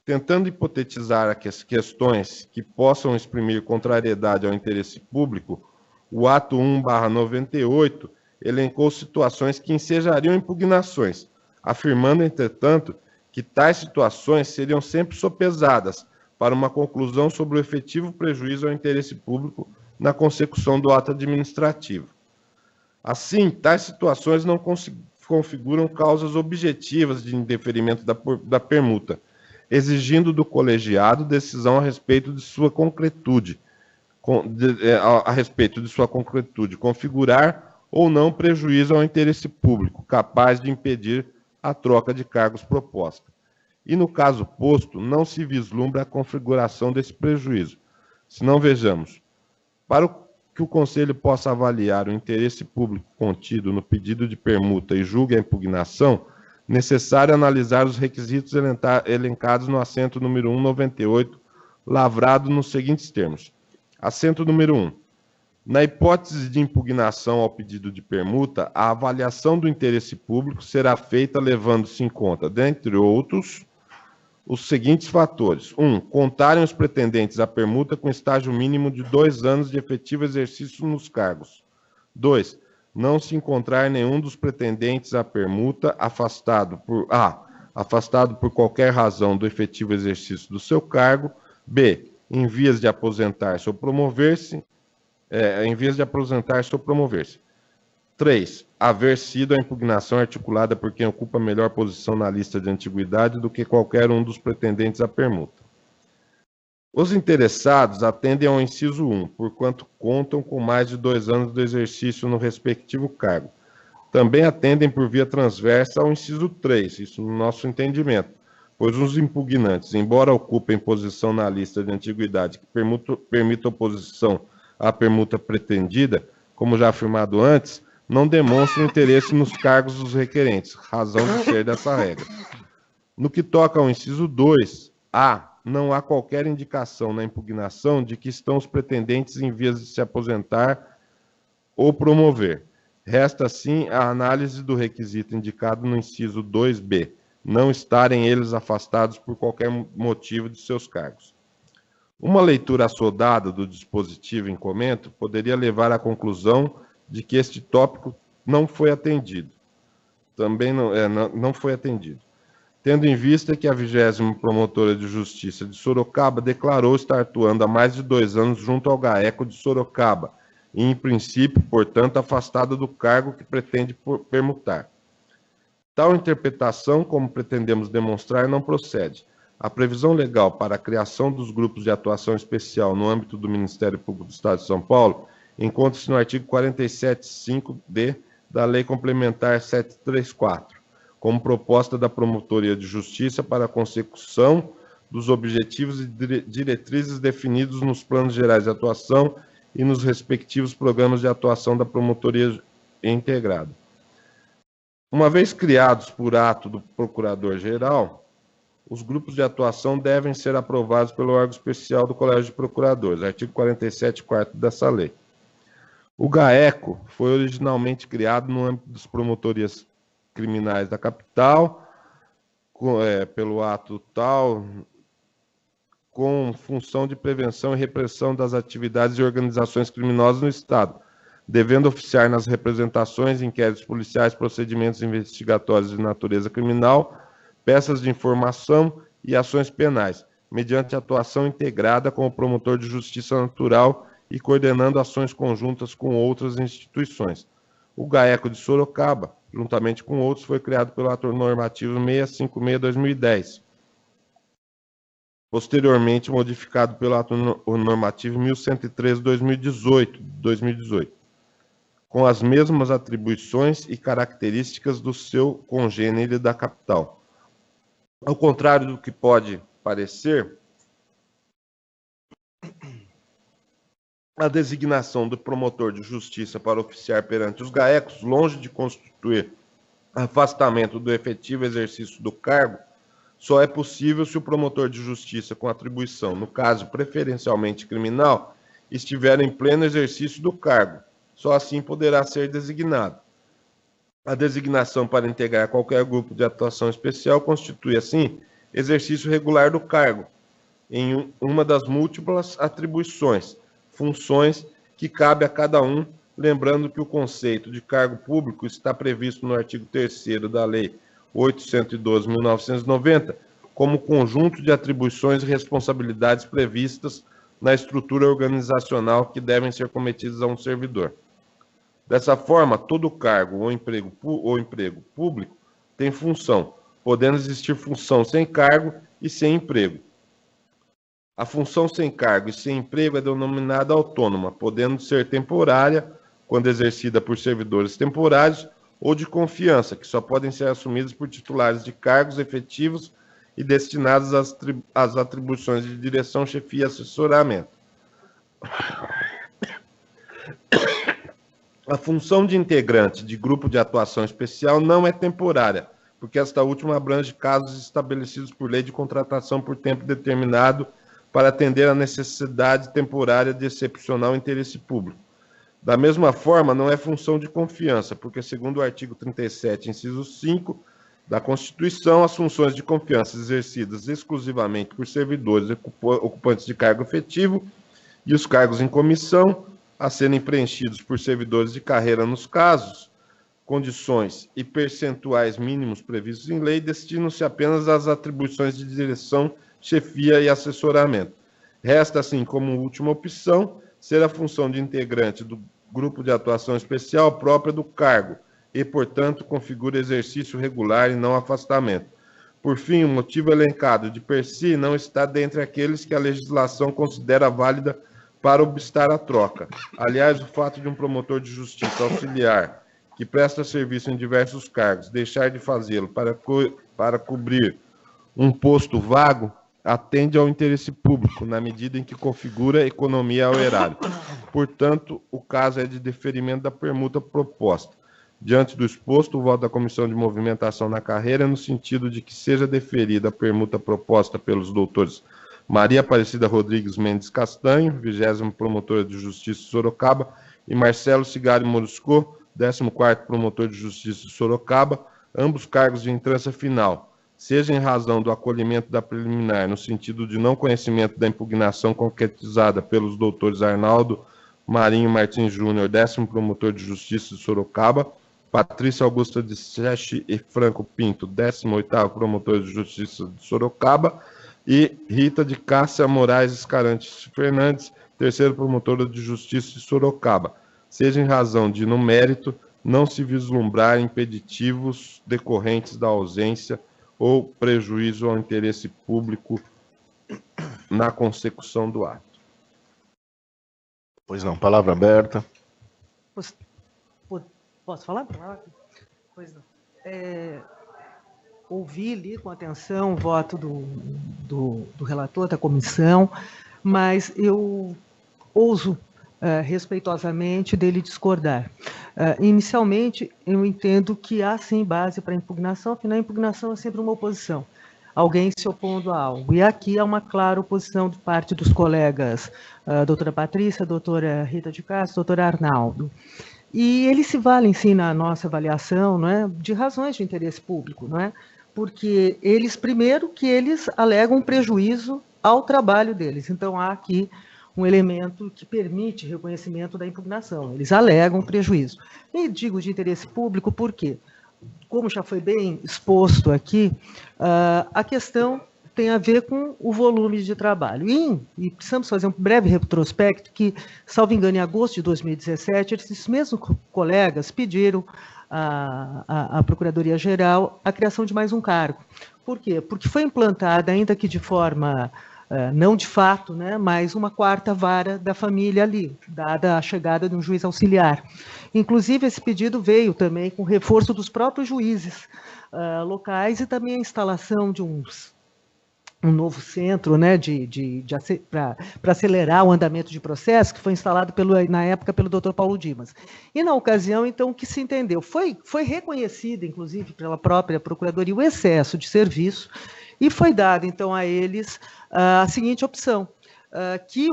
Tentando hipotetizar as questões que possam exprimir contrariedade ao interesse público, o ato 1/98 elencou situações que ensejariam impugnações, afirmando, entretanto, que tais situações seriam sempre sopesadas para uma conclusão sobre o efetivo prejuízo ao interesse público na consecução do ato administrativo. Assim, tais situações não configuram causas objetivas de indeferimento da permuta, exigindo do colegiado decisão a respeito de sua concretude, configurar ou não prejuízo ao interesse público, capaz de impedir a troca de cargos proposta. E, no caso posto, não se vislumbra a configuração desse prejuízo. Se não vejamos, para que o Conselho possa avaliar o interesse público contido no pedido de permuta e julgue a impugnação, necessário analisar os requisitos elencados no assento número 198, lavrado nos seguintes termos. Assento número 1. Na hipótese de impugnação ao pedido de permuta, a avaliação do interesse público será feita levando-se em conta, dentre outros, os seguintes fatores. 1. Contarem os pretendentes à permuta com estágio mínimo de 2 anos de efetivo exercício nos cargos. 2. Não se encontrar nenhum dos pretendentes à permuta afastado por qualquer razão do efetivo exercício do seu cargo. B. Em vias de aposentar-se ou promover-se. 3. Haver sido a impugnação Os interessados atendem ao inciso 1, porquanto contam com mais de 2 anos de exercício no respectivo cargo. Também atendem por via transversa ao inciso 3, isso no nosso entendimento, pois os impugnantes, embora ocupem posição na lista de antiguidade que permita oposição à permuta pretendida, como já afirmado antes, não demonstram interesse nos cargos dos requerentes, razão de ser dessa regra. No que toca ao inciso 2, não há qualquer indicação na impugnação de que estão os pretendentes em vias de se aposentar ou promover. Resta, assim, a análise do requisito indicado no inciso 2b, não estarem eles afastados por qualquer motivo de seus cargos. Uma leitura assodada do dispositivo em comento poderia levar à conclusão de que este tópico não foi atendido. Também não foi atendido. Tendo em vista que a 20ª Promotora de Justiça de Sorocaba declarou estar atuando há mais de 2 anos junto ao GAECO de Sorocaba, e, em princípio, portanto, afastada do cargo que pretende permutar. Tal interpretação, como pretendemos demonstrar, não procede. A previsão legal para a criação dos grupos de atuação especial no âmbito do Ministério Público do Estado de São Paulo encontra-se no artigo 47.5d da Lei Complementar 734, como proposta da Promotoria de Justiça para a consecução dos objetivos e diretrizes definidos nos planos gerais de atuação e nos respectivos programas de atuação da Promotoria Integrada. Uma vez criados por ato do Procurador-Geral, os grupos de atuação devem ser aprovados pelo órgão especial do Colégio de Procuradores, artigo 47.4 dessa lei. O GAECO foi originalmente criado no âmbito das promotorias criminais da capital, pelo ato tal, com função de prevenção e repressão das atividades e organizações criminosas no Estado, devendo oficiar nas representações, inquéritos policiais, procedimentos investigatórios de natureza criminal, peças de informação e ações penais, mediante atuação integrada com o promotor de justiça natural e coordenando ações conjuntas com outras instituições. O GAECO de Sorocaba, juntamente com outros, foi criado pelo ato normativo 656/2010, posteriormente modificado pelo ato normativo 1113/2018, com as mesmas atribuições e características do seu congênere da capital. Ao contrário do que pode parecer, a designação do promotor de justiça para oficiar perante os GAECOS, longe de constituir afastamento do efetivo exercício do cargo, só é possível se o promotor de justiça com atribuição, no caso preferencialmente criminal, estiver em pleno exercício do cargo. Só assim poderá ser designado. A designação para integrar qualquer grupo de atuação especial constitui, assim, exercício regular do cargo, em uma das múltiplas atribuições, funções que cabe a cada um, lembrando que o conceito de cargo público está previsto no artigo 3º da Lei 812/1990, como conjunto de atribuições e responsabilidades previstas na estrutura organizacional que devem ser cometidas a um servidor. Dessa forma, todo cargo ou emprego público tem função, podendo existir função sem cargo e sem emprego. A função sem cargo e sem emprego é denominada autônoma, podendo ser temporária, quando exercida por servidores temporários, ou de confiança, que só podem ser assumidos por titulares de cargos efetivos e destinados às atribuições de direção, chefia e assessoramento. A função de integrante de grupo de atuação especial não é temporária, porque esta última abrange casos estabelecidos por lei de contratação por tempo determinado para atender à necessidade temporária de excepcional interesse público. Da mesma forma, não é função de confiança, porque, segundo o artigo 37, inciso 5 da Constituição, as funções de confiança exercidas exclusivamente por servidores ocupantes de cargo efetivo e os cargos em comissão, a serem preenchidos por servidores de carreira nos casos, condições e percentuais mínimos previstos em lei, destinam-se apenas às atribuições de direção, chefia e assessoramento. Resta, assim, como última opção, ser a função de integrante do grupo de atuação especial própria do cargo e, portanto, configura exercício regular e não afastamento. Por fim, o motivo elencado de per si não está dentre aqueles que a legislação considera válida para obstar a troca. Aliás, o fato de um promotor de justiça auxiliar que presta serviço em diversos cargos deixar de fazê-lo para cobrir um posto vago atende ao interesse público, na medida em que configura economia ao erário. Portanto, o caso é de deferimento da permuta proposta. Diante do exposto, o voto da Comissão de Movimentação na Carreira é no sentido de que seja deferida a permuta proposta pelos doutores Maria Aparecida Rodrigues Mendes Castanho, 20º Promotora de Justiça de Sorocaba, e Marcelo Cigário Morisco, 14º Promotor de Justiça de Sorocaba, ambos cargos de entrância final, seja em razão do acolhimento da preliminar, no sentido de não conhecimento da impugnação concretizada pelos doutores Arnaldo Marinho Martins Júnior, 10º Promotor de Justiça de Sorocaba, Patrícia Augusta de Seche e Franco Pinto, 18º Promotor de Justiça de Sorocaba, e Rita de Cássia Moraes Escarante Fernandes, 3ª Promotora de Justiça de Sorocaba, seja em razão de, no mérito, não se vislumbrar impeditivos decorrentes da ausência ou prejuízo ao interesse público na consecução do ato. Pois não, palavra aberta. Posso falar? Pois não. Ouvi, li com atenção o voto do relator, da comissão, mas eu ouso respeitosamente dele discordar. Inicialmente, eu entendo que há sim base para impugnação, afinal, a impugnação é sempre uma oposição, alguém se opondo a algo. E aqui há uma clara oposição de parte dos colegas, doutora Patrícia, doutora Rita de Castro, doutor Arnaldo. E eles se valem, sim, na nossa avaliação, não é, de razões de interesse público, não é? Porque eles, primeiro, que eles alegam prejuízo ao trabalho deles. Então, há aqui um elemento que permite reconhecimento da impugnação. Eles alegam prejuízo. E digo de interesse público porque, como já foi bem exposto aqui, a questão tem a ver com o volume de trabalho. E precisamos fazer um breve retrospecto que, salvo engano, em agosto de 2017, esses mesmos colegas pediram à Procuradoria-Geral a criação de mais um cargo. Por quê? Porque foi implantada, ainda que de forma, não de fato, né, mas uma 4ª vara da família ali, dada a chegada de um juiz auxiliar. Inclusive, esse pedido veio também com reforço dos próprios juízes locais e também a instalação de um novo centro, né, para acelerar o andamento de processo, que foi instalado na época pelo Dr. Paulo Dimas. E na ocasião, então, o que se entendeu? Foi reconhecido, inclusive, pela própria Procuradoria, o excesso de serviço, e foi dado, então, a eles a seguinte opção, que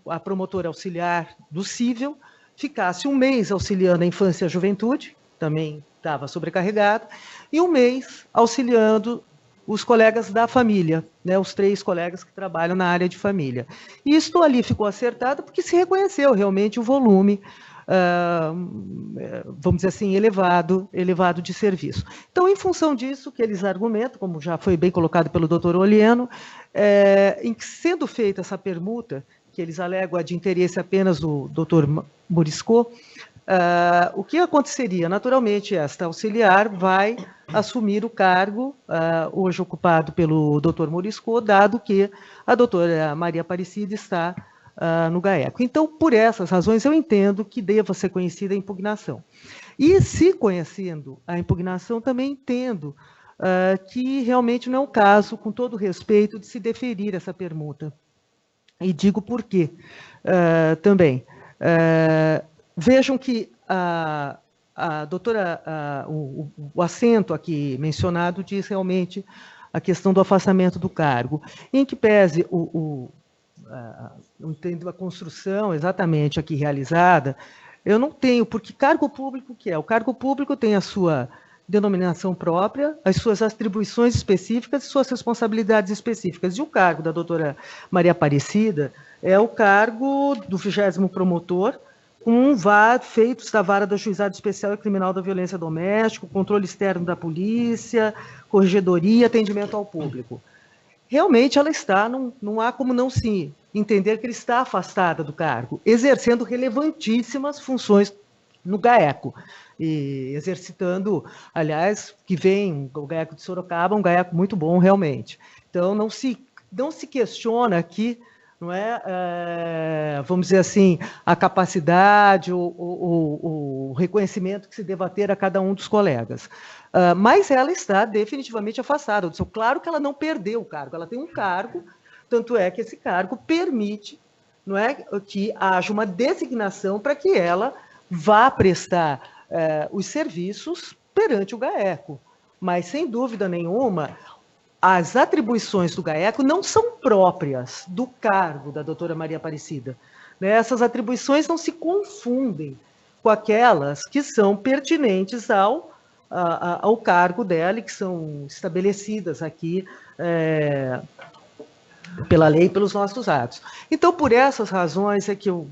a promotora auxiliar do cível ficasse um mês auxiliando a infância e a juventude, também estava sobrecarregado, e um mês auxiliando os colegas da família, né, os 3 colegas que trabalham na área de família. E isto ali ficou acertado porque se reconheceu realmente o volume, vamos dizer assim, elevado de serviço. Então, em função disso, que eles argumentam, como já foi bem colocado pelo doutor Olieno, em que sendo feita essa permuta, que eles alegam a de interesse apenas do doutor Morisco, o que aconteceria? Naturalmente, esta auxiliar vai assumir o cargo, hoje ocupado pelo doutor Morisco, dado que a doutora Maria Aparecida está no GAECO. Então, por essas razões, eu entendo que deva ser conhecida a impugnação. E, se conhecendo a impugnação, também entendo que realmente não é o caso, com todo respeito, de se deferir essa permuta. E digo por quê também. Vejam que a doutora, o assento aqui mencionado diz realmente a questão do afastamento do cargo, em que pese entendo a construção exatamente aqui realizada, eu não tenho, porque cargo público que é? O cargo público tem a sua denominação própria, as suas atribuições específicas e suas responsabilidades específicas. E o cargo da doutora Maria Aparecida é o cargo do 20º promotor, com feitos da vara do Juizado Especial e Criminal da Violência Doméstica, controle externo da polícia, corregedoria, atendimento ao público. Realmente ela está, não há como não se entender que ela está afastada do cargo, exercendo relevantíssimas funções no GAECO, e exercitando, aliás, que vem o GAECO de Sorocaba, um GAECO muito bom, realmente. Então, não se questiona aqui, não é, vamos dizer assim, a capacidade, o reconhecimento que se deva ter a cada um dos colegas. Mas ela está definitivamente afastada. Claro que ela não perdeu o cargo, ela tem um cargo, tanto é que esse cargo permite, não é, que haja uma designação para que ela vá prestar os serviços perante o GAECO. Mas, sem dúvida nenhuma, as atribuições do GAECO não são próprias do cargo da doutora Maria Aparecida. Essas atribuições não se confundem com aquelas que são pertinentes ao cargo dela e que são estabelecidas aqui pela lei e pelos nossos atos. Então, por essas razões é que eu,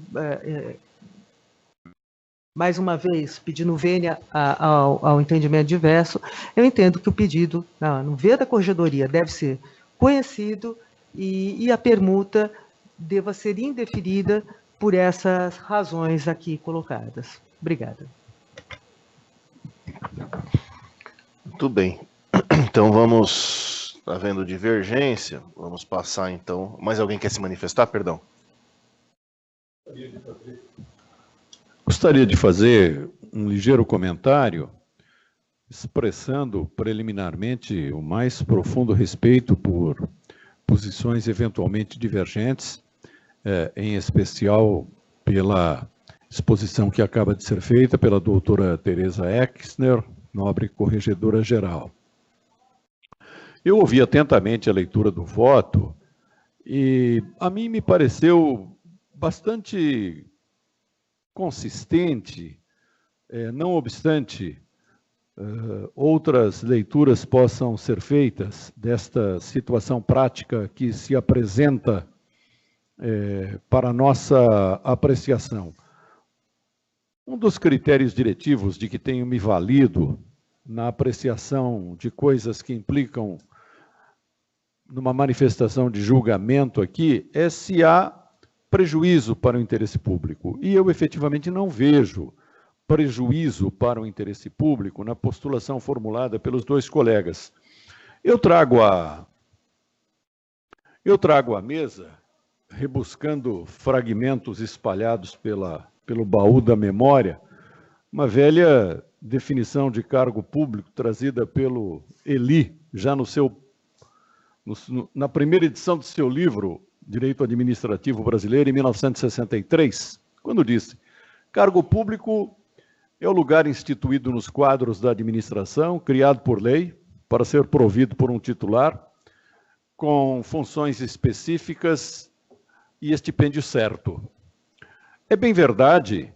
mais uma vez, pedindo vênia ao entendimento diverso, eu entendo que o pedido, no ver da corregedoria, deve ser conhecido e a permuta deva ser indeferida por essas razões aqui colocadas. Obrigada. Muito bem. Então vamos, havendo divergência, vamos passar então. Mais alguém quer se manifestar? Perdão. Gostaria de fazer um ligeiro comentário, expressando preliminarmente o mais profundo respeito por posições eventualmente divergentes, em especial pela exposição que acaba de ser feita pela doutora Tereza Exner, nobre corregedora-geral. Eu ouvi atentamente a leitura do voto e a mim me pareceu bastante consistente, não obstante outras leituras possam ser feitas desta situação prática que se apresenta para nossa apreciação. Um dos critérios diretivos de que tenho me valido na apreciação de coisas que implicam numa manifestação de julgamento aqui é se há prejuízo para o interesse público. E eu efetivamente não vejo prejuízo para o interesse público na postulação formulada pelos dois colegas. Eu trago à mesa, rebuscando fragmentos espalhados pelo baú da memória, uma velha definição de cargo público trazida pelo Eli, já na primeira edição do seu livro, Direito Administrativo Brasileiro, em 1963, quando disse: cargo público é o lugar instituído nos quadros da administração, criado por lei, para ser provido por um titular, com funções específicas e estipêndio certo. É bem verdade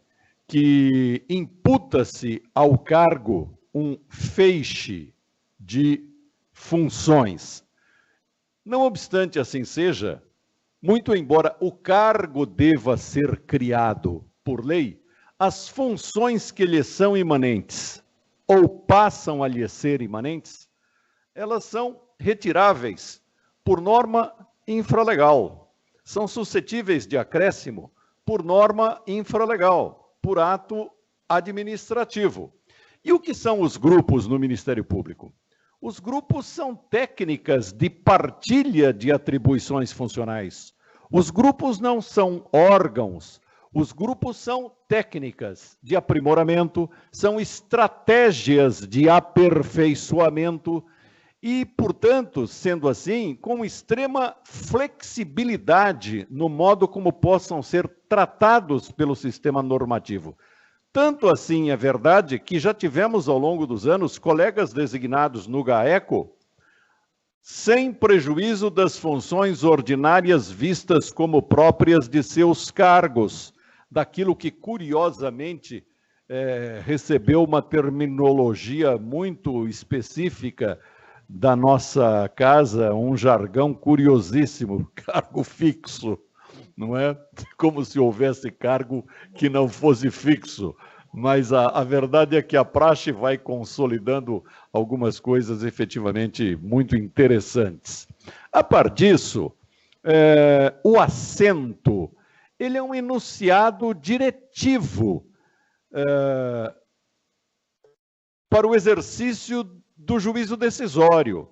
que imputa-se ao cargo um feixe de funções. Não obstante assim seja, muito embora o cargo deva ser criado por lei, as funções que lhe são imanentes ou passam a lhe ser imanentes, elas são retiráveis por norma infralegal, são suscetíveis de acréscimo por norma infralegal, por ato administrativo. E o que são os grupos no Ministério Público? Os grupos são técnicas de partilha de atribuições funcionais. Os grupos não são órgãos, os grupos são técnicas de aprimoramento, são estratégias de aperfeiçoamento e, portanto, sendo assim, com extrema flexibilidade no modo como possam ser tratados pelo sistema normativo. Tanto assim é verdade que já tivemos ao longo dos anos colegas designados no GAECO sem prejuízo das funções ordinárias vistas como próprias de seus cargos, daquilo que curiosamente recebeu uma terminologia muito específica da nossa casa, um jargão curiosíssimo, cargo fixo. Não é como se houvesse cargo que não fosse fixo, mas a verdade é que a praxe vai consolidando algumas coisas efetivamente muito interessantes. A par disso, o assento, ele é um enunciado diretivo para o exercício do juízo decisório.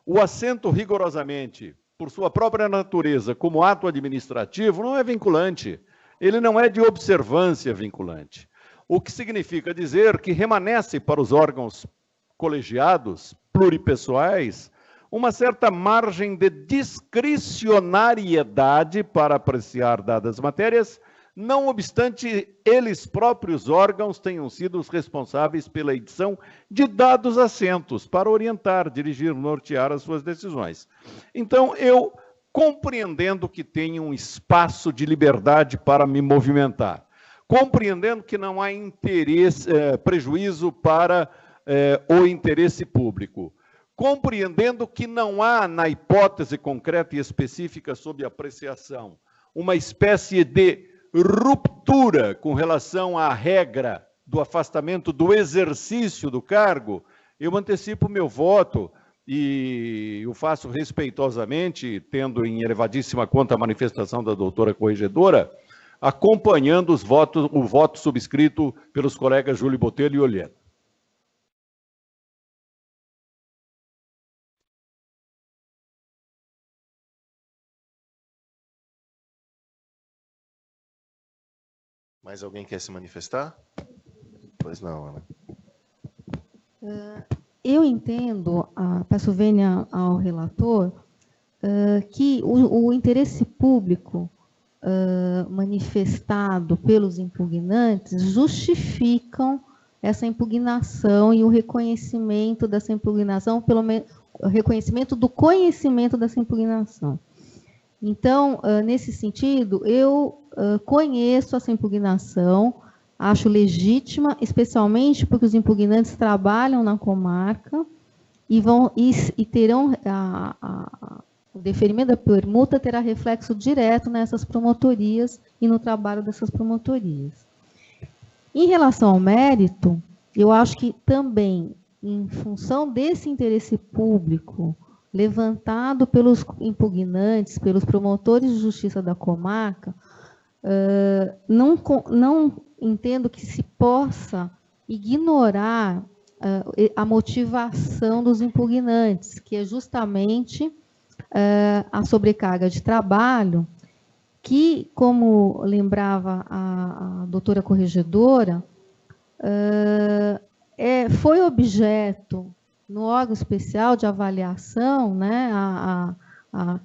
O assento rigorosamente, por sua própria natureza, como ato administrativo, não é vinculante. Ele não é de observância vinculante. O que significa dizer que remanesce para os órgãos colegiados, pluripessoais, uma certa margem de discricionariedade para apreciar dadas matérias, não obstante eles próprios órgãos tenham sido os responsáveis pela edição de dados assentos para orientar, dirigir, nortear as suas decisões. Então, eu, compreendendo que tenho um espaço de liberdade para me movimentar, compreendendo que não há interesse, prejuízo para o interesse público, compreendendo que não há, na hipótese concreta e específica sob apreciação, uma espécie de ruptura com relação à regra do afastamento do exercício do cargo, eu antecipo meu voto e o faço respeitosamente, tendo em elevadíssima conta a manifestação da doutora corregedora, acompanhando o voto subscrito pelos colegas Júlio Botelho e Olheta. Mais alguém quer se manifestar? Pois não, Ana. Eu entendo, peço vênia ao relator, que o interesse público manifestado pelos impugnantes justificam essa impugnação e o reconhecimento dessa impugnação, pelo menos o reconhecimento do conhecimento dessa impugnação. Então, nesse sentido, eu conheço essa impugnação, acho legítima, especialmente porque os impugnantes trabalham na comarca e terão o deferimento da permuta terá reflexo direto nessas promotorias e no trabalho dessas promotorias. Em relação ao mérito, eu acho que também, em função desse interesse público levantado pelos impugnantes, pelos promotores de justiça da comarca, não entendo que se possa ignorar a motivação dos impugnantes, que é justamente a sobrecarga de trabalho, que, como lembrava a doutora corregedora, foi objeto no órgão especial de avaliação, né, a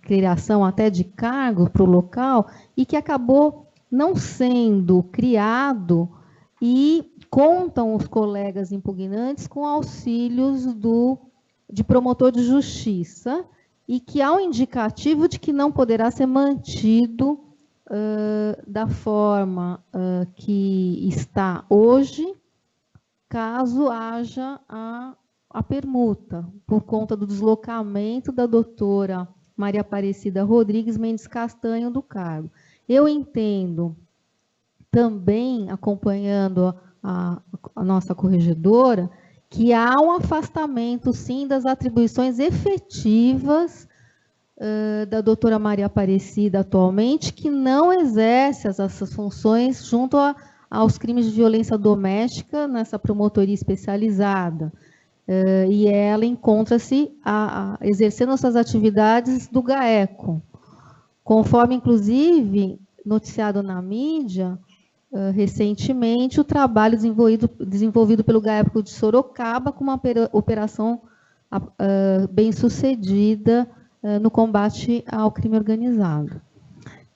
criação até de cargo para o local, e que acabou não sendo criado, e contam os colegas impugnantes com auxílios de promotor de justiça, e que há um indicativo de que não poderá ser mantido da forma que está hoje, caso haja a permuta, por conta do deslocamento da doutora Maria Aparecida Rodrigues Mendes Castanho do cargo. Eu entendo, também acompanhando a nossa corregedora, que há um afastamento, sim, das atribuições efetivas da doutora Maria Aparecida atualmente, que não exerce essas funções junto aos crimes de violência doméstica nessa promotoria especializada. E ela encontra-se exercendo essas atividades do GAECO, conforme, inclusive, noticiado na mídia, recentemente, o trabalho desenvolvido pelo GAECO de Sorocaba com uma operação bem-sucedida no combate ao crime organizado.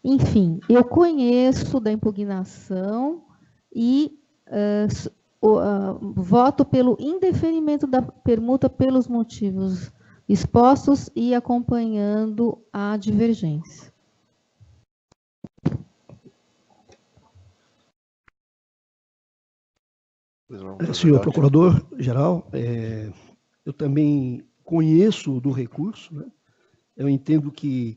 Enfim, eu conheço da impugnação e voto pelo indeferimento da permuta pelos motivos expostos e acompanhando a divergência. Senhor Procurador-Geral, eu também conheço do recurso, né? Eu entendo que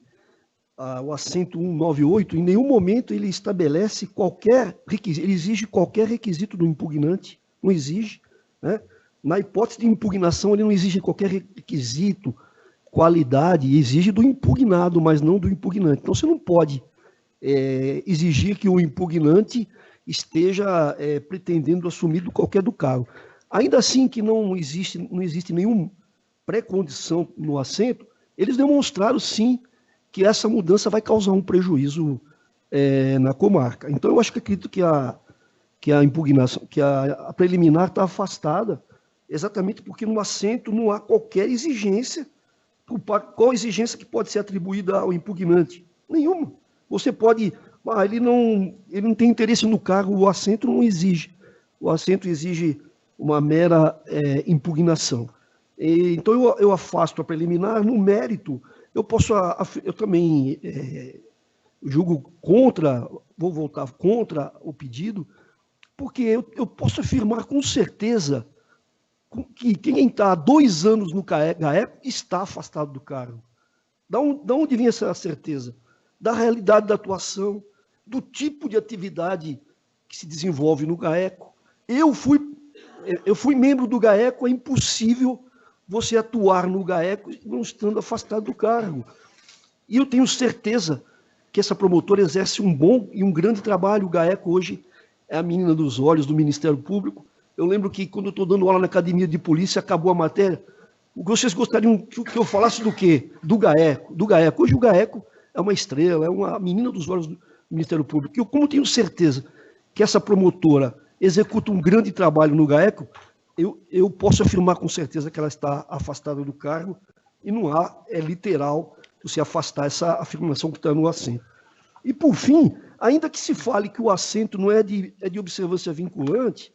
o assento 198, em nenhum momento ele estabelece qualquer requisito, ele exige qualquer requisito do impugnante, não exige, né? Na hipótese de impugnação, ele não exige qualquer requisito, qualidade, exige do impugnado, mas não do impugnante. Então, você não pode exigir que o impugnante esteja pretendendo assumir qualquer do cargo. Ainda assim que não existe nenhuma pré-condição no assento, eles demonstraram, sim, que essa mudança vai causar um prejuízo na comarca. Então, eu acredito que a impugnação, que a preliminar está afastada, exatamente porque no assento não há qualquer exigência. Qual exigência que pode ser atribuída ao impugnante? Nenhuma. Você pode... ele não tem interesse no cargo, o assento não exige. O assento exige uma mera impugnação. Então, eu afasto a preliminar. No mérito, eu também julgo contra, vou votar contra o pedido, porque eu posso afirmar com certeza que quem está há 2 anos no GAECO está afastado do cargo. Da onde vem essa certeza? Da realidade da atuação, do tipo de atividade que se desenvolve no GAECO. Eu fui membro do GAECO, é impossível você atuar no GAECO não estando afastado do cargo. E eu tenho certeza que essa promotora exerce um bom e um grande trabalho. O GAECO hoje é a menina dos olhos do Ministério Público. Eu lembro que quando eu estou dando aula na Academia de Polícia, acabou a matéria, vocês gostariam que eu falasse do quê? Do GAECO. Do GAECO. Hoje o GAECO é uma estrela, é uma menina dos olhos do Ministério Público. Eu, como tenho certeza que essa promotora executa um grande trabalho no GAECO, eu posso afirmar com certeza que ela está afastada do cargo e não há, literal, você afastar essa afirmação que está no assento. E, por fim, ainda que se fale que o assento não é de observância vinculante,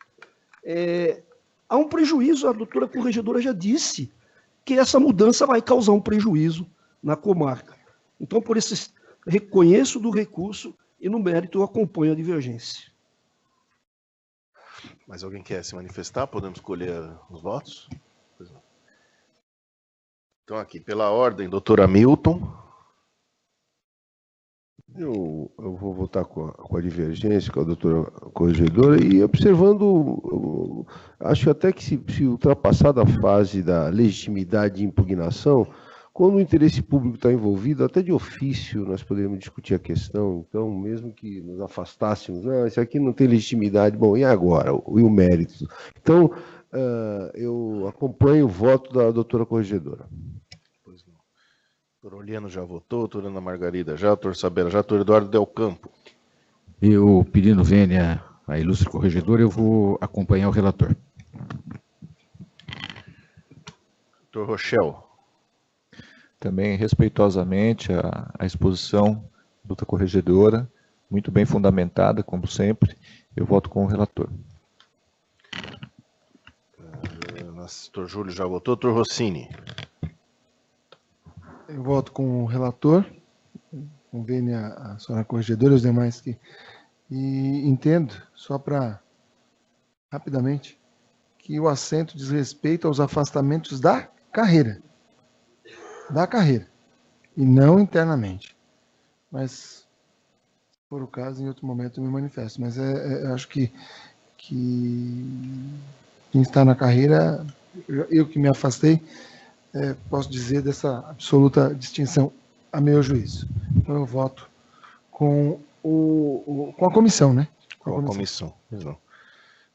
há um prejuízo, a doutora corregedora já disse, que essa mudança vai causar um prejuízo na comarca. Então, por isso, reconheço do recurso e, no mérito, eu acompanho a divergência. Mais alguém quer se manifestar? Podemos escolher os votos? Então, aqui, pela ordem, doutor Hamilton. Eu vou votar com a divergência, com a doutora corregedora, e observando, acho até que se ultrapassada a fase da legitimidade de impugnação, quando o interesse público está envolvido, até de ofício nós poderíamos discutir a questão. Então, mesmo que nos afastássemos, isso aqui não tem legitimidade, bom, e agora? E o mérito? Então, eu acompanho o voto da doutora corregedora. Pois não. Doutor Oliano já votou, doutora Ana Margarida já, doutor Sabela já, doutor Eduardo Del Campo. Eu, pedindo vênia à ilustre corregedora, eu vou acompanhar o relator. Doutor Rochel. Também, respeitosamente, a exposição da corregedora, muito bem fundamentada, como sempre, eu voto com o relator. Doutor Júlio já votou, doutor Rossini. Eu voto com o relator, convém a senhora corregedora e os demais que... E entendo, só para, rapidamente, que o assento diz respeito aos afastamentos da carreira. E não internamente. Mas, se for o caso, em outro momento eu me manifesto. Mas eu acho que quem está na carreira, eu que me afastei, posso dizer dessa absoluta distinção, a meu juízo. Então eu voto com a comissão, né? Com a comissão.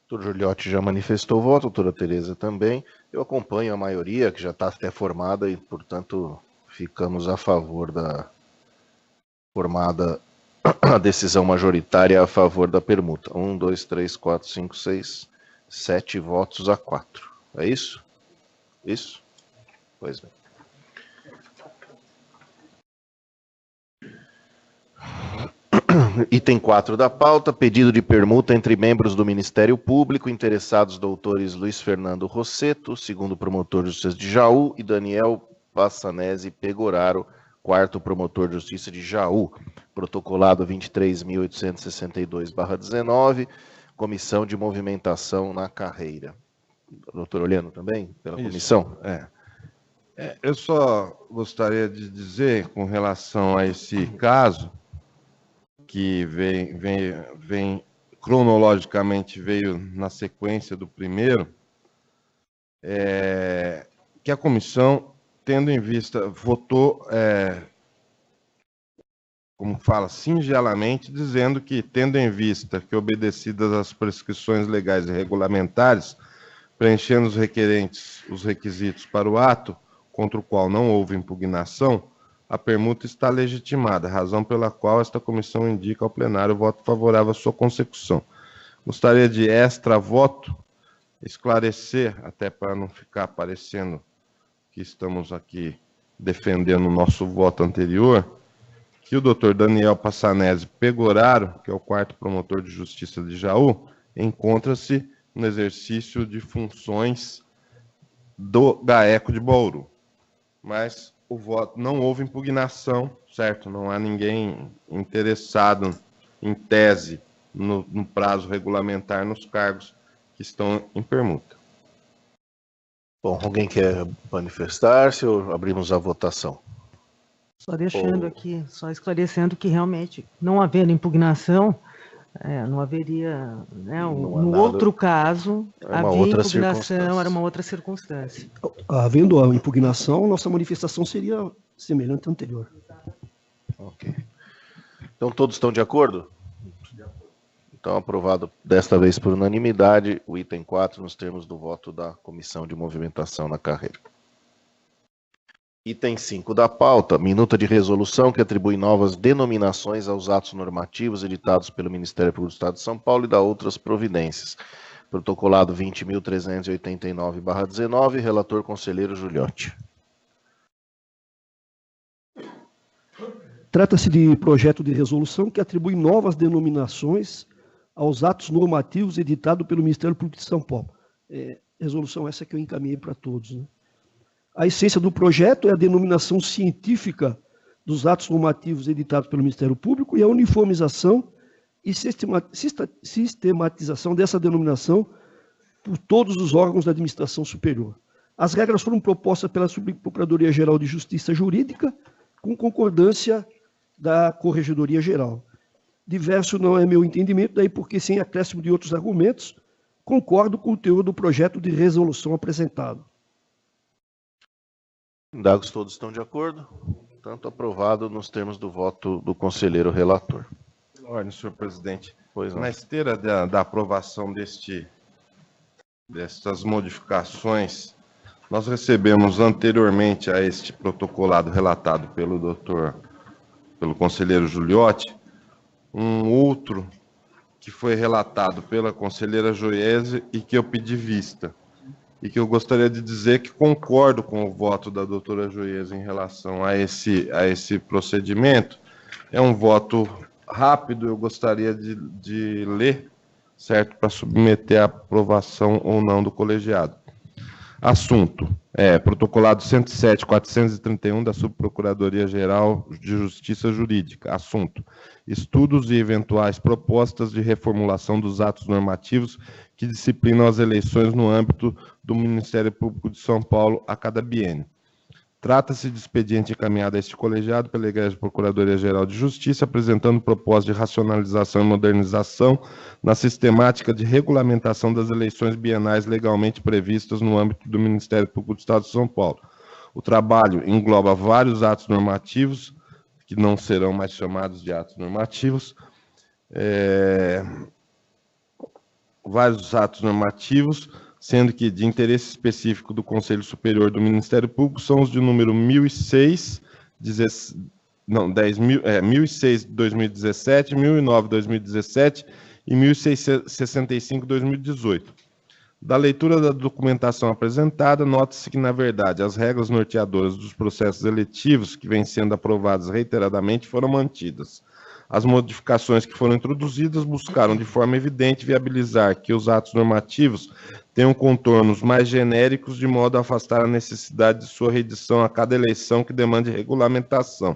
Doutor Giuliotti já manifestou o voto, doutora Tereza também. Eu acompanho a maioria, que já está até formada, e, portanto, ficamos a favor da formada a decisão majoritária a favor da permuta. 1, 2, 3, 4, 5, 6, 7 votos a 4. É isso? Isso? Pois bem. Item 4 da pauta, pedido de permuta entre membros do Ministério Público, interessados doutores Luiz Fernando Rosseto, segundo promotor de justiça de Jaú, e Daniel Passanese Pegoraro, quarto promotor de justiça de Jaú, protocolado 23.862/19, comissão de movimentação na carreira. Doutor Oliano também, pela comissão? Eu só gostaria de dizer, com relação a esse caso, que vem cronologicamente veio na sequência do primeiro, que a comissão, tendo em vista, votou como fala singelamente, dizendo que, tendo em vista que obedecidas as prescrições legais e regulamentares, preenchendo os requisitos para o ato, contra o qual não houve impugnação, a permuta está legitimada, razão pela qual esta comissão indica ao plenário o voto favorável à sua consecução. Gostaria de extra voto esclarecer, até para não ficar parecendo que estamos aqui defendendo o nosso voto anterior, que o doutor Daniel Passanese Pegoraro, que é o 4º promotor de justiça de Jaú, encontra-se no exercício de funções do GAECO de Bauru. Mas o voto, não houve impugnação, certo? Não há ninguém interessado em tese no prazo regulamentar nos cargos que estão em permuta. Bom, alguém quer manifestar-se ou abrimos a votação? Só deixando aqui, só esclarecendo que realmente, não havendo impugnação, não haveria, né, no outro caso, havia impugnação, era uma outra circunstância. Havendo a impugnação, nossa manifestação seria semelhante à anterior. Ok. Então, todos estão de acordo? Então, aprovado desta vez por unanimidade, o item 4, nos termos do voto da Comissão de Movimentação na Carreira. Item 5 da pauta, minuta de resolução que atribui novas denominações aos atos normativos editados pelo Ministério Público do Estado de São Paulo e da outras providências. Protocolado 20.389/19, relator conselheiro Giuliotti. Trata-se de projeto de resolução que atribui novas denominações aos atos normativos editados pelo Ministério Público de São Paulo. Resolução essa que eu encaminhei para todos, né? A essência do projeto é a denominação científica dos atos normativos editados pelo Ministério Público e a uniformização e sistematização dessa denominação por todos os órgãos da administração superior. As regras foram propostas pela Subprocuradoria-Geral de Justiça Jurídica, com concordância da Corregedoria-Geral. Diverso não é meu entendimento, daí porque, sem acréscimo de outros argumentos, concordo com o teor do projeto de resolução apresentado. Indagos todos estão de acordo? Tanto aprovado nos termos do voto do conselheiro relator. Ordem, senhor presidente. Pois não. Na esteira da aprovação dessas modificações, nós recebemos anteriormente a este protocolado relatado pelo conselheiro Giuliotti, um outro que foi relatado pela conselheira Joiese e que eu pedi vista. E que eu gostaria de dizer que concordo com o voto da doutora Joiese em relação a esse procedimento. É um voto rápido, eu gostaria de ler, certo, para submeter à aprovação ou não do colegiado. Assunto: protocolado 107.431 da Subprocuradoria-Geral de Justiça Jurídica. Assunto: estudos e eventuais propostas de reformulação dos atos normativos que disciplinam as eleições no âmbito do Ministério Público de São Paulo a cada biênio. Trata-se de expediente encaminhado a este colegiado pela Igreja Procuradoria-Geral de Justiça, apresentando propostas de racionalização e modernização na sistemática de regulamentação das eleições bienais legalmente previstas no âmbito do Ministério Público do Estado de São Paulo. O trabalho engloba vários atos normativos, que não serão mais chamados de atos normativos, sendo que de interesse específico do Conselho Superior do Ministério Público são os de número 1006 de 2017, 1009 de 2017 e 1665 de 2018. Da leitura da documentação apresentada, nota-se que, na verdade, as regras norteadoras dos processos eletivos que vêm sendo aprovadas reiteradamente foram mantidas. As modificações que foram introduzidas buscaram, de forma evidente, viabilizar que os atos normativos tenham contornos mais genéricos, de modo a afastar a necessidade de sua reedição a cada eleição que demande regulamentação.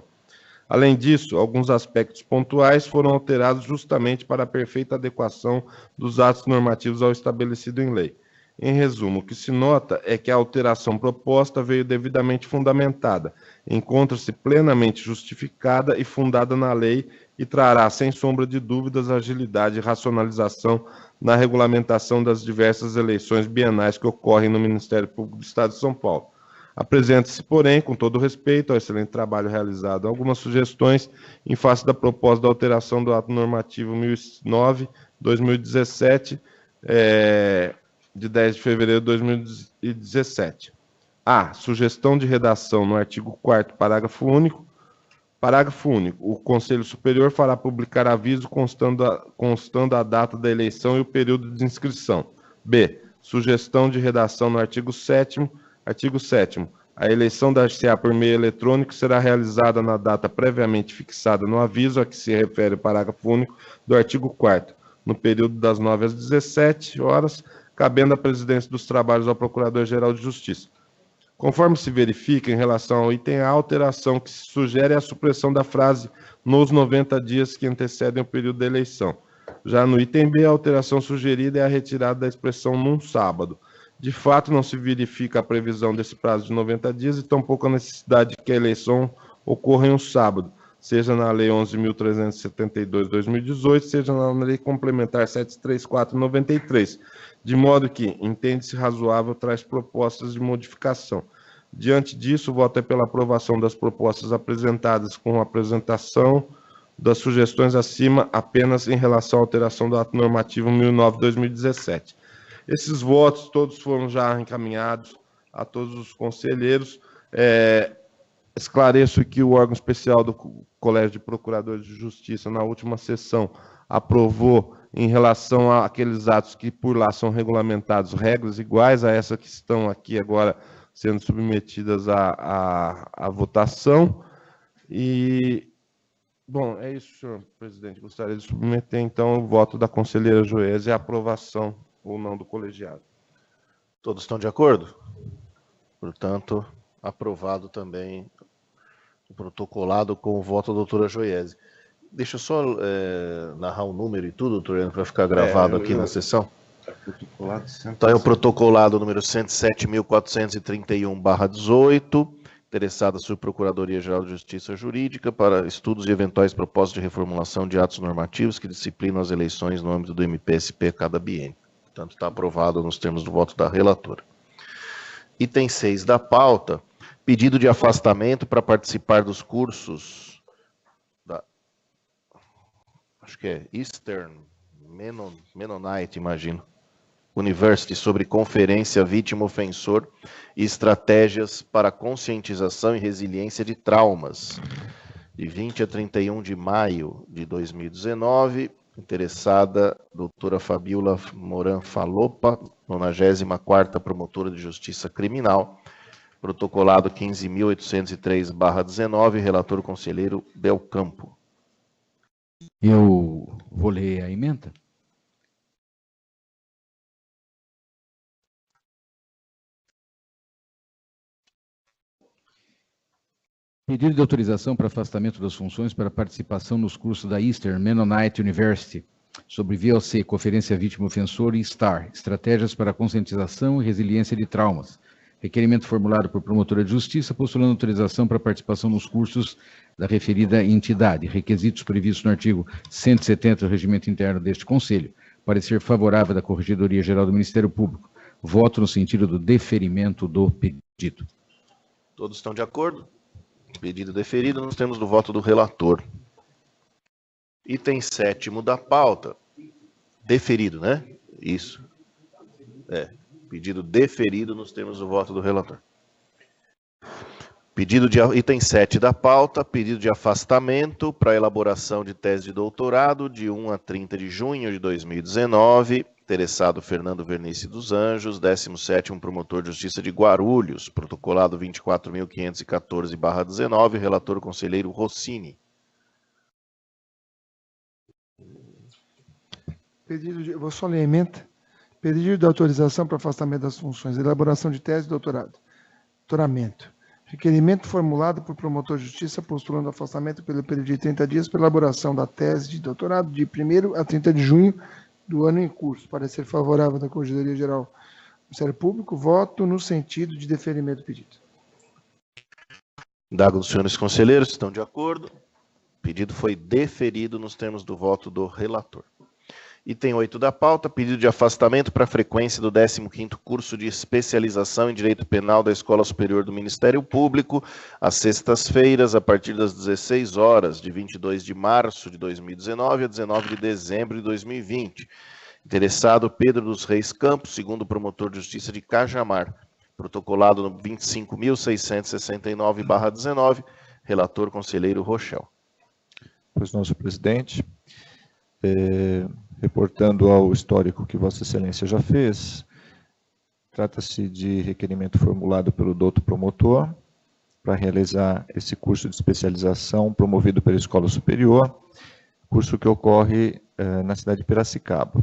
Além disso, alguns aspectos pontuais foram alterados justamente para a perfeita adequação dos atos normativos ao estabelecido em lei. Em resumo, o que se nota é que a alteração proposta veio devidamente fundamentada, encontra-se plenamente justificada e fundada na lei e trará, sem sombra de dúvidas, agilidade e racionalização na regulamentação das diversas eleições bienais que ocorrem no Ministério Público do Estado de São Paulo. Apresenta-se, porém, com todo respeito ao excelente trabalho realizado, algumas sugestões em face da proposta da alteração do ato normativo 1009/2017, de 10 de fevereiro de 2017. A. Sugestão de redação no artigo 4º, parágrafo único. Parágrafo único. O Conselho Superior fará publicar aviso constando a data da eleição e o período de inscrição. B. Sugestão de redação no artigo 7º. Artigo 7º. A eleição da RCA por meio eletrônico será realizada na data previamente fixada no aviso a que se refere o parágrafo único do artigo 4º, no período das 9 às 17 horas, cabendo a presidência dos trabalhos ao Procurador-Geral de Justiça. Conforme se verifica, em relação ao item A, a alteração que se sugere é a supressão da frase nos 90 dias que antecedem o período da eleição. Já no item B, a alteração sugerida é a retirada da expressão num sábado. De fato, não se verifica a previsão desse prazo de 90 dias e tampouco a necessidade de que a eleição ocorra em um sábado, seja na Lei 11.372/2018, seja na Lei Complementar 734/93, de modo que entende-se razoável tais propostas de modificação. Diante disso, o voto é pela aprovação das propostas apresentadas com a apresentação das sugestões acima apenas em relação à alteração do ato normativo 1009/2017. Esses votos todos foram já encaminhados a todos os conselheiros. Esclareço que o órgão especial do Colégio de Procuradores de Justiça, na última sessão, aprovou, em relação àqueles atos que por lá são regulamentados, regras iguais a essa que estão aqui agora sendo submetidas à votação. E, bom, é isso, senhor presidente. Gostaria de submeter, então, o voto da conselheira Joésia e a aprovação ou não do colegiado. Todos estão de acordo? Portanto, aprovado também o protocolado com o voto da doutora Joiese. Deixa eu só narrar o número e tudo, doutor, para ficar gravado aqui na sessão. Então, é o protocolado número 107.431/18, interessada a Subprocuradoria-Geral de Justiça Jurídica para estudos e eventuais propostas de reformulação de atos normativos que disciplinam as eleições no âmbito do MPSP a cada biênio. Portanto, está aprovado nos termos do voto da relatora. Item 6 da pauta, pedido de afastamento para participar dos cursos da, acho que é Eastern Mennonite, imagino, University, sobre conferência vítima-ofensor e estratégias para conscientização e resiliência de traumas, de 20 a 31 de maio de 2019, interessada, doutora Fabiola Moran Falopa, 94ª Promotora de Justiça Criminal, protocolado 15.803/19, relator conselheiro Belcampo. Eu vou ler a ementa. Pedido de autorização para afastamento das funções para participação nos cursos da Eastern Mennonite University sobre VLC, Conferência Vítima Ofensor e STAR, Estratégias para Conscientização e Resiliência de Traumas. Requerimento formulado por promotora de justiça, postulando autorização para participação nos cursos da referida entidade. Requisitos previstos no artigo 170 do Regimento Interno deste Conselho. Parecer favorável da Corregedoria Geral do Ministério Público. Voto no sentido do deferimento do pedido. Todos estão de acordo? Pedido deferido, nós temos do voto do relator. Item 7º da pauta. Deferido, né? Isso. Pedido deferido, nos termos do voto do relator. Pedido de item 7 da pauta, pedido de afastamento para elaboração de tese de doutorado de 1 a 30 de junho de 2019. Interessado Fernando Vernice dos Anjos, 17º Promotor de Justiça de Guarulhos, protocolado 24.514/19, relator conselheiro Rossini. Vou só ler a ementa. Pedido de autorização para afastamento das funções, elaboração de tese de doutoramento. Requerimento formulado por promotor de justiça postulando afastamento pelo período de 30 dias para elaboração da tese de doutorado de 1º a 30 de junho do ano em curso. Parecer favorável da Corregedoria Geral do Ministério Público. Voto no sentido de deferimento do pedido. Dados dos senhores conselheiros, estão de acordo? O pedido foi deferido nos termos do voto do relator. Item 8 da pauta, pedido de afastamento para a frequência do 15º curso de especialização em Direito Penal da Escola Superior do Ministério Público, às sextas-feiras, a partir das 16 horas, de 22 de março de 2019 a 19 de dezembro de 2020. Interessado Pedro dos Reis Campos, segundo promotor de justiça de Cajamar. Protocolado no 25.669/19, relator conselheiro Rochel. Pois não, senhor presidente. Reportando ao histórico que Vossa Excelência já fez, trata-se de requerimento formulado pelo doutor promotor para realizar esse curso de especialização promovido pela Escola Superior, curso que ocorre na cidade de Piracicaba.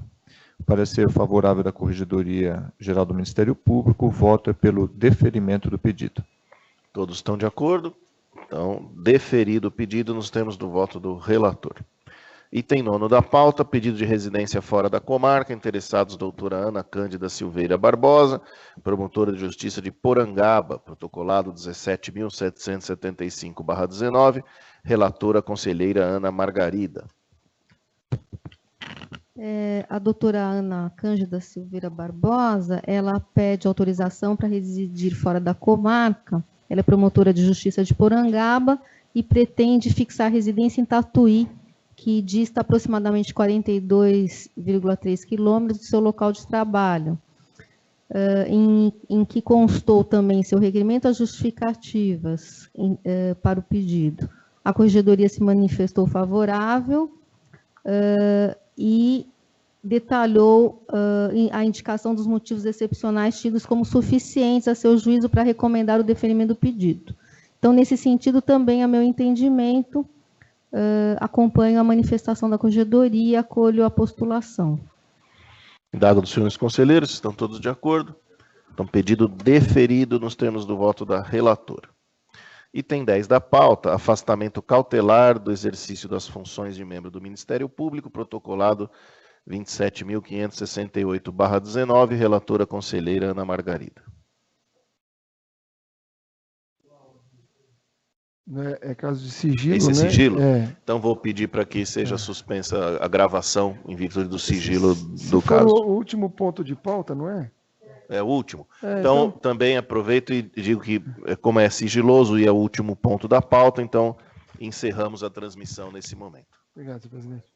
O parecer favorável da Corregedoria Geral do Ministério Público, o voto é pelo deferimento do pedido. Todos estão de acordo? Então, deferido o pedido nos termos do voto do relator. Item 9 da pauta, pedido de residência fora da comarca, interessados doutora Ana Cândida Silveira Barbosa, promotora de justiça de Porangaba, protocolado 17.775/19, relatora conselheira Ana Margarida. A doutora Ana Cândida Silveira Barbosa, ela pede autorização para residir fora da comarca, ela é promotora de justiça de Porangaba e pretende fixar residência em Tatuí, que dista aproximadamente 42,3 quilômetros do seu local de trabalho, em que constou também seu requerimento as justificativas para o pedido. A Corregedoria se manifestou favorável e detalhou a indicação dos motivos excepcionais tidos como suficientes a seu juízo para recomendar o deferimento do pedido. Então, nesse sentido, também, a meu entendimento, acompanho a manifestação da Corregedoria e acolho a postulação. Indago dos senhores conselheiros, estão todos de acordo? Então, pedido deferido nos termos do voto da relatora. Item 10 da pauta, afastamento cautelar do exercício das funções de membro do Ministério Público, protocolado 27.568/19, relatora conselheira Ana Margarida. É caso de sigilo, Esse é né? sigilo? Então vou pedir para que seja suspensa a gravação em virtude do sigilo do caso. O último ponto de pauta, não é? É o último. Então, também aproveito e digo que, como é sigiloso e é o último ponto da pauta, então encerramos a transmissão nesse momento. Obrigado, senhor presidente.